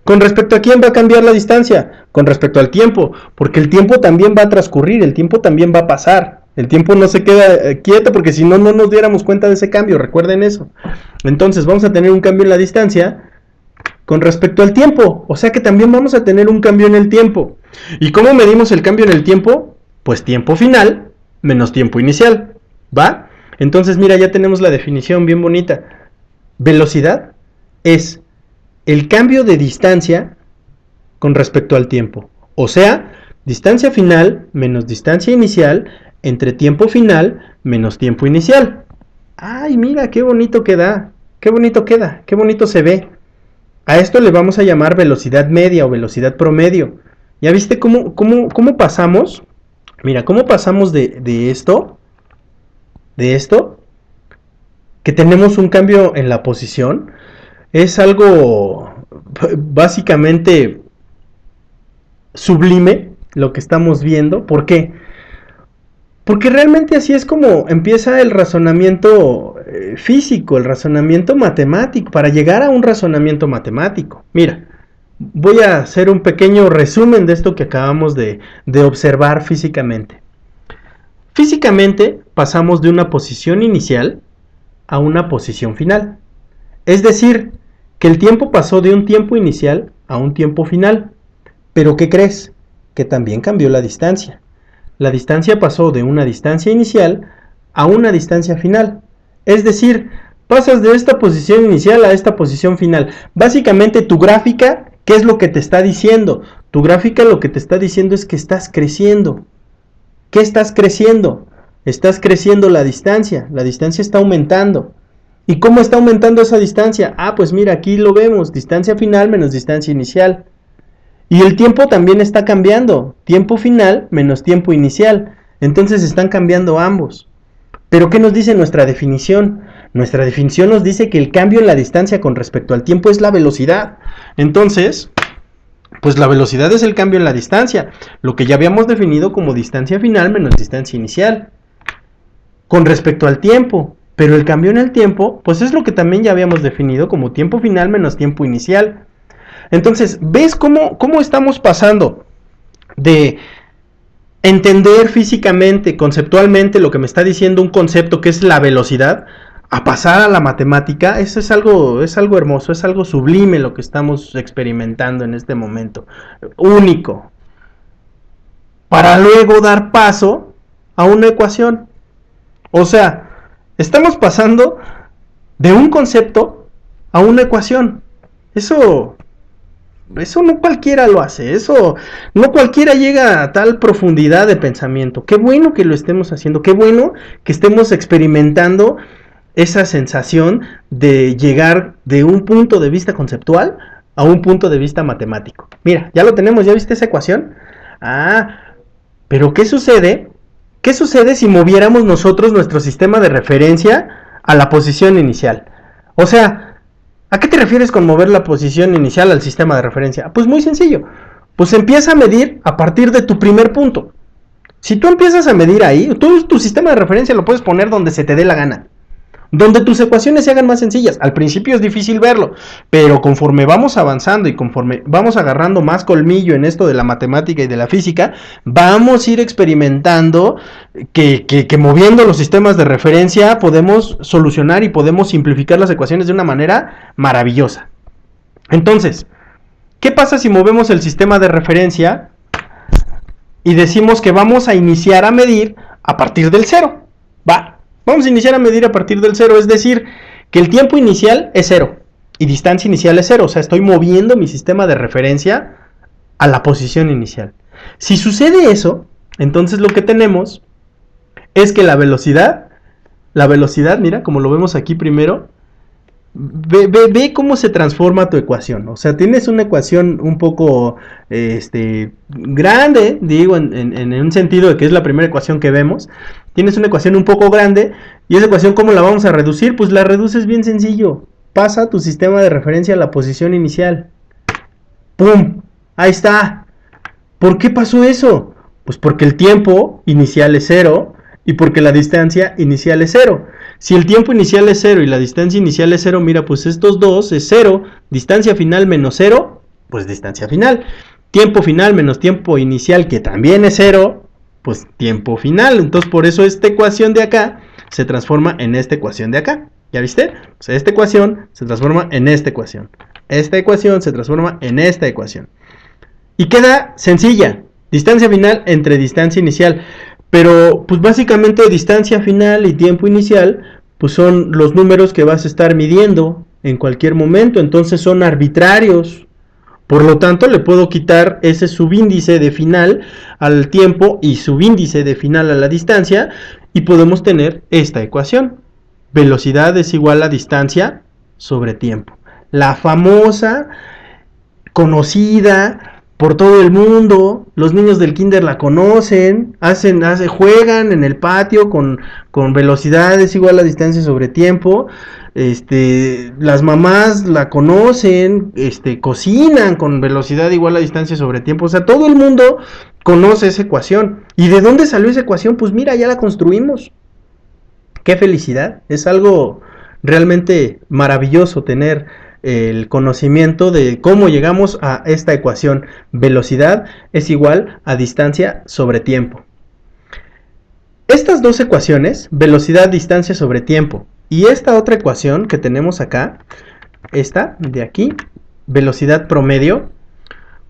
¿Con respecto a quién va a cambiar la distancia? Con respecto al tiempo, porque el tiempo también va a transcurrir, el tiempo también va a pasar. El tiempo no se queda quieto porque si no, no nos diéramos cuenta de ese cambio, recuerden eso. Entonces vamos a tener un cambio en la distancia con respecto al tiempo, o sea que también vamos a tener un cambio en el tiempo. ¿Y cómo medimos el cambio en el tiempo? Pues tiempo final menos tiempo inicial, ¿va? Entonces mira, ya tenemos la definición bien bonita. Velocidad es el cambio de distancia con respecto al tiempo. O sea, distancia final menos distancia inicial entre tiempo final menos tiempo inicial. Ay, mira, qué bonito queda. Qué bonito queda, qué bonito se ve. A esto le vamos a llamar velocidad media o velocidad promedio. ¿Ya viste cómo pasamos? Mira, cómo pasamos de esto, que tenemos un cambio en la posición. Es algo básicamente sublime lo que estamos viendo. ¿Por qué? Porque realmente así es como empieza el razonamiento físico, el razonamiento matemático, para llegar a un razonamiento matemático. Mira, voy a hacer un pequeño resumen de esto que acabamos de observar físicamente. Físicamente pasamos de una posición inicial a una posición final. Es decir, que el tiempo pasó de un tiempo inicial a un tiempo final. ¿Pero qué crees? Que también cambió la distancia. La distancia pasó de una distancia inicial a una distancia final. Es decir, pasas de esta posición inicial a esta posición final. Básicamente tu gráfica, ¿qué es lo que te está diciendo? Tu gráfica lo que te está diciendo es que estás creciendo. ¿Qué estás creciendo? Estás creciendo la distancia está aumentando. ¿Y cómo está aumentando esa distancia? Ah, pues mira, aquí lo vemos, distancia final menos distancia inicial. Y el tiempo también está cambiando, tiempo final menos tiempo inicial. Entonces están cambiando ambos. ¿Pero qué nos dice nuestra definición? Nuestra definición nos dice que el cambio en la distancia con respecto al tiempo es la velocidad. Entonces, pues la velocidad es el cambio en la distancia, lo que ya habíamos definido como distancia final menos distancia inicial, con respecto al tiempo. Pero el cambio en el tiempo, pues es lo que también ya habíamos definido como tiempo final menos tiempo inicial. Entonces, ¿ves cómo estamos pasando de entender físicamente, conceptualmente lo que me está diciendo un concepto que es la velocidad, a pasar a la matemática? Eso es algo hermoso, es algo sublime lo que estamos experimentando en este momento, único, para luego dar paso a una ecuación. O sea, estamos pasando de un concepto a una ecuación. Eso no cualquiera lo hace, eso no cualquiera llega a tal profundidad de pensamiento. Qué bueno que lo estemos haciendo, qué bueno que estemos experimentando esa sensación de llegar de un punto de vista conceptual a un punto de vista matemático. Mira, ya lo tenemos, ¿ya viste esa ecuación? Pero ¿qué sucede? ¿Qué sucede si moviéramos nosotros nuestro sistema de referencia a la posición inicial? O sea, ¿a qué te refieres con mover la posición inicial al sistema de referencia? Pues muy sencillo. Pues empieza a medir a partir de tu primer punto. Si tú empiezas a medir ahí, tu sistema de referencia lo puedes poner donde se te dé la gana. Donde tus ecuaciones se hagan más sencillas. Al principio es difícil verlo, pero conforme vamos avanzando y conforme vamos agarrando más colmillo en esto de la matemática y de la física, vamos a ir experimentando que moviendo los sistemas de referencia podemos solucionar y podemos simplificar las ecuaciones de una manera maravillosa. Entonces, ¿qué pasa si movemos el sistema de referencia y decimos que vamos a iniciar a medir a partir del cero? Vamos a iniciar a medir a partir del cero, es decir, que el tiempo inicial es cero y distancia inicial es cero. O sea, estoy moviendo mi sistema de referencia a la posición inicial. Si sucede eso, entonces lo que tenemos es que la velocidad, mira, como lo vemos aquí primero, ve cómo se transforma tu ecuación. O sea, tienes una ecuación un poco grande, digo, en un sentido de que es la primera ecuación que vemos. Tienes una ecuación un poco grande, y esa ecuación, ¿cómo la vamos a reducir? Pues la reduces bien sencillo. Pasa tu sistema de referencia a la posición inicial. ¡Pum! Ahí está. ¿Por qué pasó eso? Pues porque el tiempo inicial es cero y porque la distancia inicial es cero. Si el tiempo inicial es cero y la distancia inicial es cero, mira, pues estos dos es cero. Distancia final menos cero, pues distancia final. Tiempo final menos tiempo inicial, que también es cero, pues tiempo final. Entonces por eso esta ecuación de acá se transforma en esta ecuación de acá. ¿Ya viste? O sea, esta ecuación se transforma en esta ecuación. Esta ecuación se transforma en esta ecuación. Y queda sencilla. Distancia final entre distancia inicial. Pero pues básicamente distancia final y tiempo inicial pues son los números que vas a estar midiendo en cualquier momento. Entonces son arbitrarios. Por lo tanto, le puedo quitar ese subíndice de final al tiempo y subíndice de final a la distancia, y podemos tener esta ecuación. Velocidad es igual a distancia sobre tiempo. La famosa, conocida por todo el mundo, los niños del kinder la conocen, juegan en el patio con velocidad es igual a distancia sobre tiempo. Las mamás la conocen, cocinan con velocidad igual a distancia sobre tiempo. O sea, todo el mundo conoce esa ecuación. ¿Y de dónde salió esa ecuación? Pues mira, ya la construimos. ¡Qué felicidad! Es algo realmente maravilloso tener el conocimiento de cómo llegamos a esta ecuación. Velocidad es igual a distancia sobre tiempo. Estas dos ecuaciones, velocidad, distancia sobre tiempo, y esta otra ecuación que tenemos acá, esta de aquí, velocidad promedio,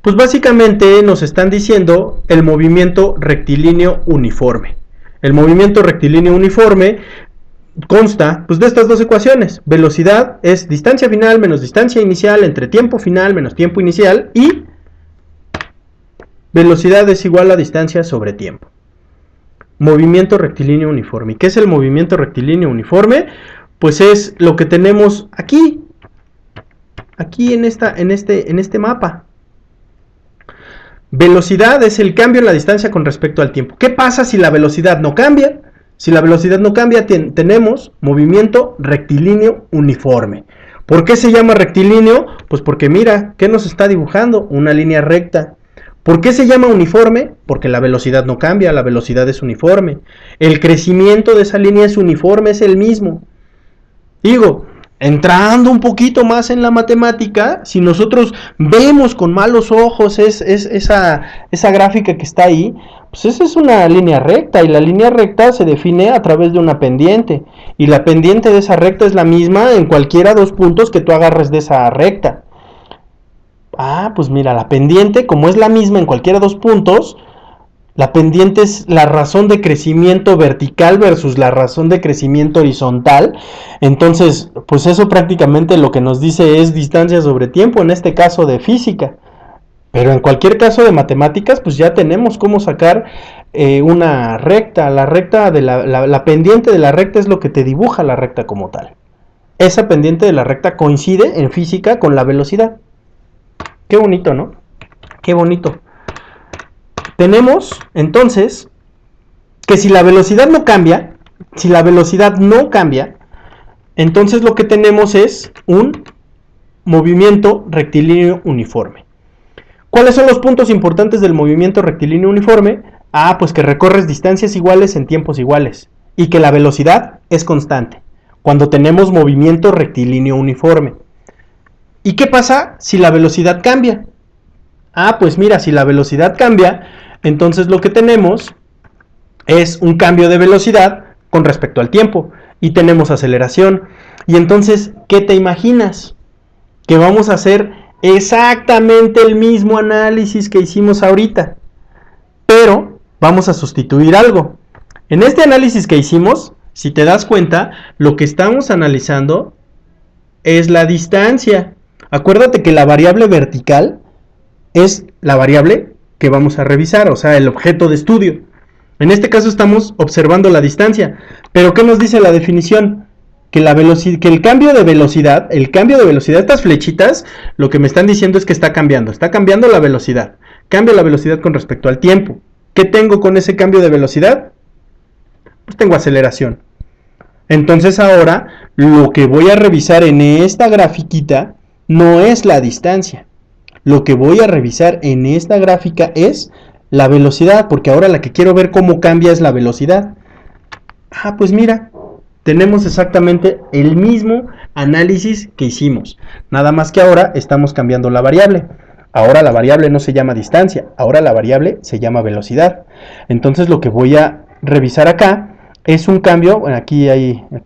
pues básicamente nos están diciendo el movimiento rectilíneo uniforme. El movimiento rectilíneo uniforme consta pues de estas dos ecuaciones. Velocidad es distancia final menos distancia inicial entre tiempo final menos tiempo inicial, y velocidad es igual a distancia sobre tiempo. Movimiento rectilíneo uniforme. ¿Y qué es el movimiento rectilíneo uniforme? Pues es lo que tenemos aquí en este mapa. Velocidad es el cambio en la distancia con respecto al tiempo. ¿Qué pasa si la velocidad no cambia? Si la velocidad no cambia, tenemos movimiento rectilíneo uniforme. ¿Por qué se llama rectilíneo? Pues porque mira, ¿qué nos está dibujando? Una línea recta. ¿Por qué se llama uniforme? Porque la velocidad no cambia, la velocidad es uniforme. El crecimiento de esa línea es uniforme, es el mismo. Digo, entrando un poquito más en la matemática, si nosotros vemos con malos ojos esa gráfica que está ahí, pues esa es una línea recta, y la línea recta se define a través de una pendiente, y la pendiente de esa recta es la misma en cualquiera dos puntos que tú agarres de esa recta. Pues mira, la pendiente, como es la misma en cualquiera dos puntos, la pendiente es la razón de crecimiento vertical versus la razón de crecimiento horizontal. Entonces, pues eso prácticamente lo que nos dice es distancia sobre tiempo, en este caso de física. Pero en cualquier caso de matemáticas, pues ya tenemos cómo sacar una recta. La recta de la pendiente de la recta es lo que te dibuja la recta como tal. Esa pendiente de la recta coincide en física con la velocidad. Qué bonito, ¿no? Qué bonito. Tenemos, entonces, que si la velocidad no cambia, entonces lo que tenemos es un movimiento rectilíneo uniforme. ¿Cuáles son los puntos importantes del movimiento rectilíneo uniforme? Pues que recorres distancias iguales en tiempos iguales y que la velocidad es constante cuando tenemos movimiento rectilíneo uniforme. ¿Y qué pasa si la velocidad cambia? Pues mira, si la velocidad cambia, entonces lo que tenemos es un cambio de velocidad con respecto al tiempo y tenemos aceleración. Y entonces, ¿qué te imaginas? Que vamos a hacer exactamente el mismo análisis que hicimos ahorita, pero vamos a sustituir algo. En este análisis que hicimos, si te das cuenta, lo que estamos analizando es la distancia. Acuérdate que la variable vertical es la variable que vamos a revisar, o sea, el objeto de estudio. En este caso estamos observando la distancia, pero ¿qué nos dice la definición? Que el cambio de velocidad, estas flechitas, lo que me están diciendo es que está cambiando la velocidad. Cambia la velocidad con respecto al tiempo. ¿Qué tengo con ese cambio de velocidad? Pues tengo aceleración. Entonces ahora lo que voy a revisar en esta grafiquita no es la distancia. Lo que voy a revisar en esta gráfica es la velocidad, porque ahora la que quiero ver cómo cambia es la velocidad. Pues mira, tenemos exactamente el mismo análisis que hicimos, nada más que ahora estamos cambiando la variable. Ahora la variable no se llama distancia, ahora la variable se llama velocidad. Entonces lo que voy a revisar acá es un cambio, bueno, aquí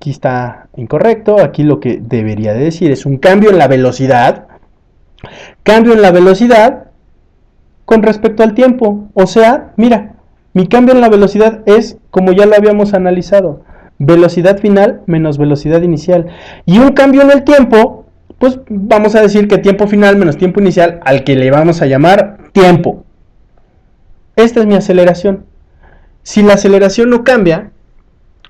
está incorrecto, aquí lo que debería de decir es un cambio en la velocidad. Cambio en la velocidad con respecto al tiempo. O sea, mira, mi cambio en la velocidad es como ya lo habíamos analizado. Velocidad final menos velocidad inicial. Y un cambio en el tiempo, pues vamos a decir que tiempo final menos tiempo inicial, al que le vamos a llamar tiempo. Esta es mi aceleración. Si la aceleración no cambia,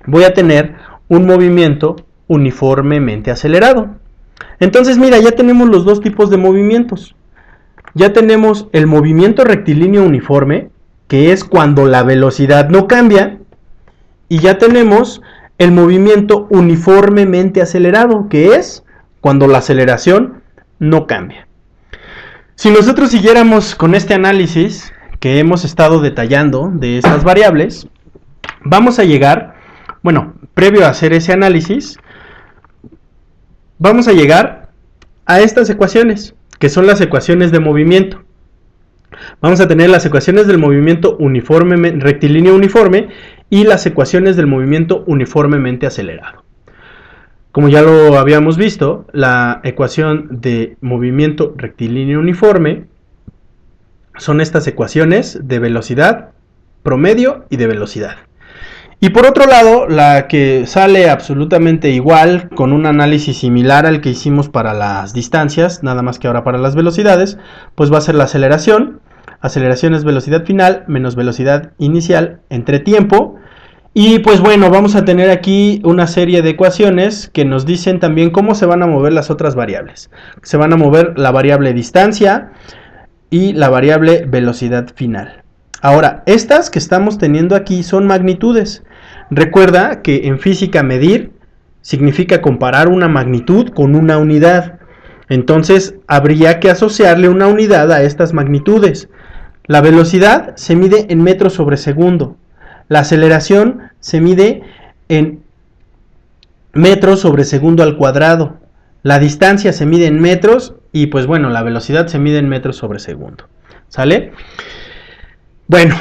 voy a tener un movimiento uniformemente acelerado. Entonces mira, ya tenemos los dos tipos de movimientos. Ya tenemos el movimiento rectilíneo uniforme, que es cuando la velocidad no cambia, y ya tenemos el movimiento uniformemente acelerado, que es cuando la aceleración no cambia. Si nosotros siguiéramos con este análisis que hemos estado detallando de estas variables, vamos a llegar, bueno, previo a hacer ese análisis, vamos a llegar a estas ecuaciones, que son las ecuaciones de movimiento. Vamos a tener las ecuaciones del movimiento rectilíneo uniforme y las ecuaciones del movimiento uniformemente acelerado. Como ya lo habíamos visto, la ecuación de movimiento rectilíneo uniforme son estas ecuaciones de velocidad, promedio y de velocidad. Y por otro lado, la que sale absolutamente igual, con un análisis similar al que hicimos para las distancias, nada más que ahora para las velocidades, pues va a ser la aceleración. Aceleración es velocidad final menos velocidad inicial entre tiempo. Y pues bueno, vamos a tener aquí una serie de ecuaciones que nos dicen también cómo se van a mover las otras variables. Se van a mover la variable distancia y la variable velocidad final. Ahora, estas que estamos teniendo aquí son magnitudes. Recuerda que en física medir significa comparar una magnitud con una unidad. Entonces habría que asociarle una unidad a estas magnitudes. La velocidad se mide en metros sobre segundo. La aceleración se mide en metros sobre segundo al cuadrado. La distancia se mide en metros y pues bueno, la velocidad se mide en metros sobre segundo. ¿Sale? Bueno,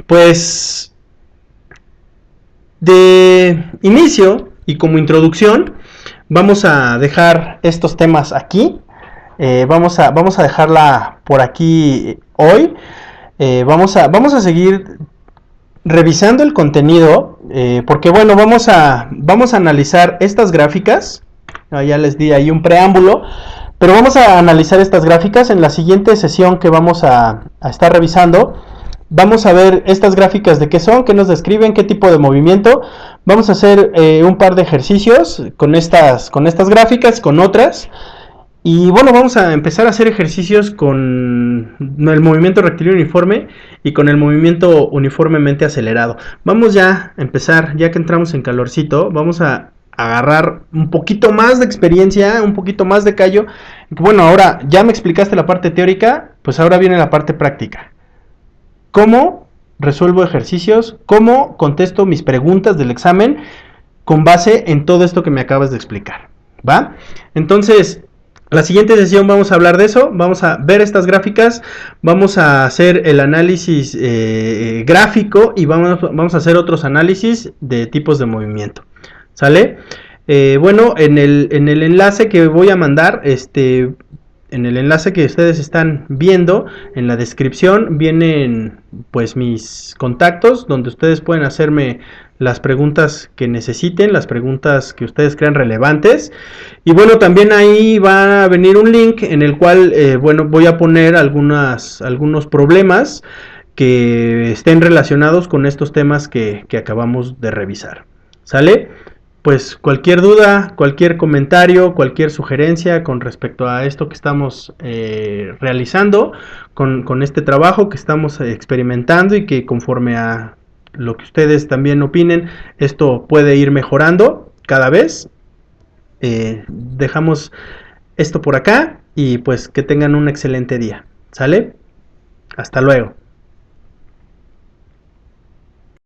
pues de inicio y como introducción vamos a dejar estos temas aquí. Vamos a dejarla por aquí hoy. Vamos a seguir revisando el contenido, porque bueno, vamos a analizar estas gráficas. Ya les di ahí un preámbulo, pero vamos a analizar estas gráficas en la siguiente sesión que vamos a estar revisando. Vamos a ver estas gráficas de qué son, qué nos describen, qué tipo de movimiento. Vamos a hacer un par de ejercicios con estas gráficas, con otras. Y bueno, vamos a empezar a hacer ejercicios con el movimiento rectilíneo uniforme y con el movimiento uniformemente acelerado. Vamos ya a empezar, ya que entramos en calorcito, vamos a agarrar un poquito más de experiencia, un poquito más de callo. Bueno, ahora ya me explicaste la parte teórica, pues ahora viene la parte práctica. ¿Cómo resuelvo ejercicios? ¿Cómo contesto mis preguntas del examen con base en todo esto que me acabas de explicar? ¿Va? Entonces, la siguiente sesión vamos a hablar de eso, vamos a ver estas gráficas, vamos a hacer el análisis gráfico y vamos a hacer otros análisis de tipos de movimiento. ¿Sale? Bueno, en el enlace que voy a mandar, en el enlace que ustedes están viendo, en la descripción vienen pues mis contactos, donde ustedes pueden hacerme las preguntas que necesiten, las preguntas que ustedes crean relevantes. Y bueno, también ahí va a venir un link en el cual, bueno, voy a poner algunos problemas que estén relacionados con estos temas que acabamos de revisar. ¿Sale? Pues cualquier duda, cualquier comentario, cualquier sugerencia con respecto a esto que estamos realizando, con este trabajo que estamos experimentando y que conforme a lo que ustedes también opinen, esto puede ir mejorando cada vez. Dejamos esto por acá y pues que tengan un excelente día. ¿Sale? Hasta luego.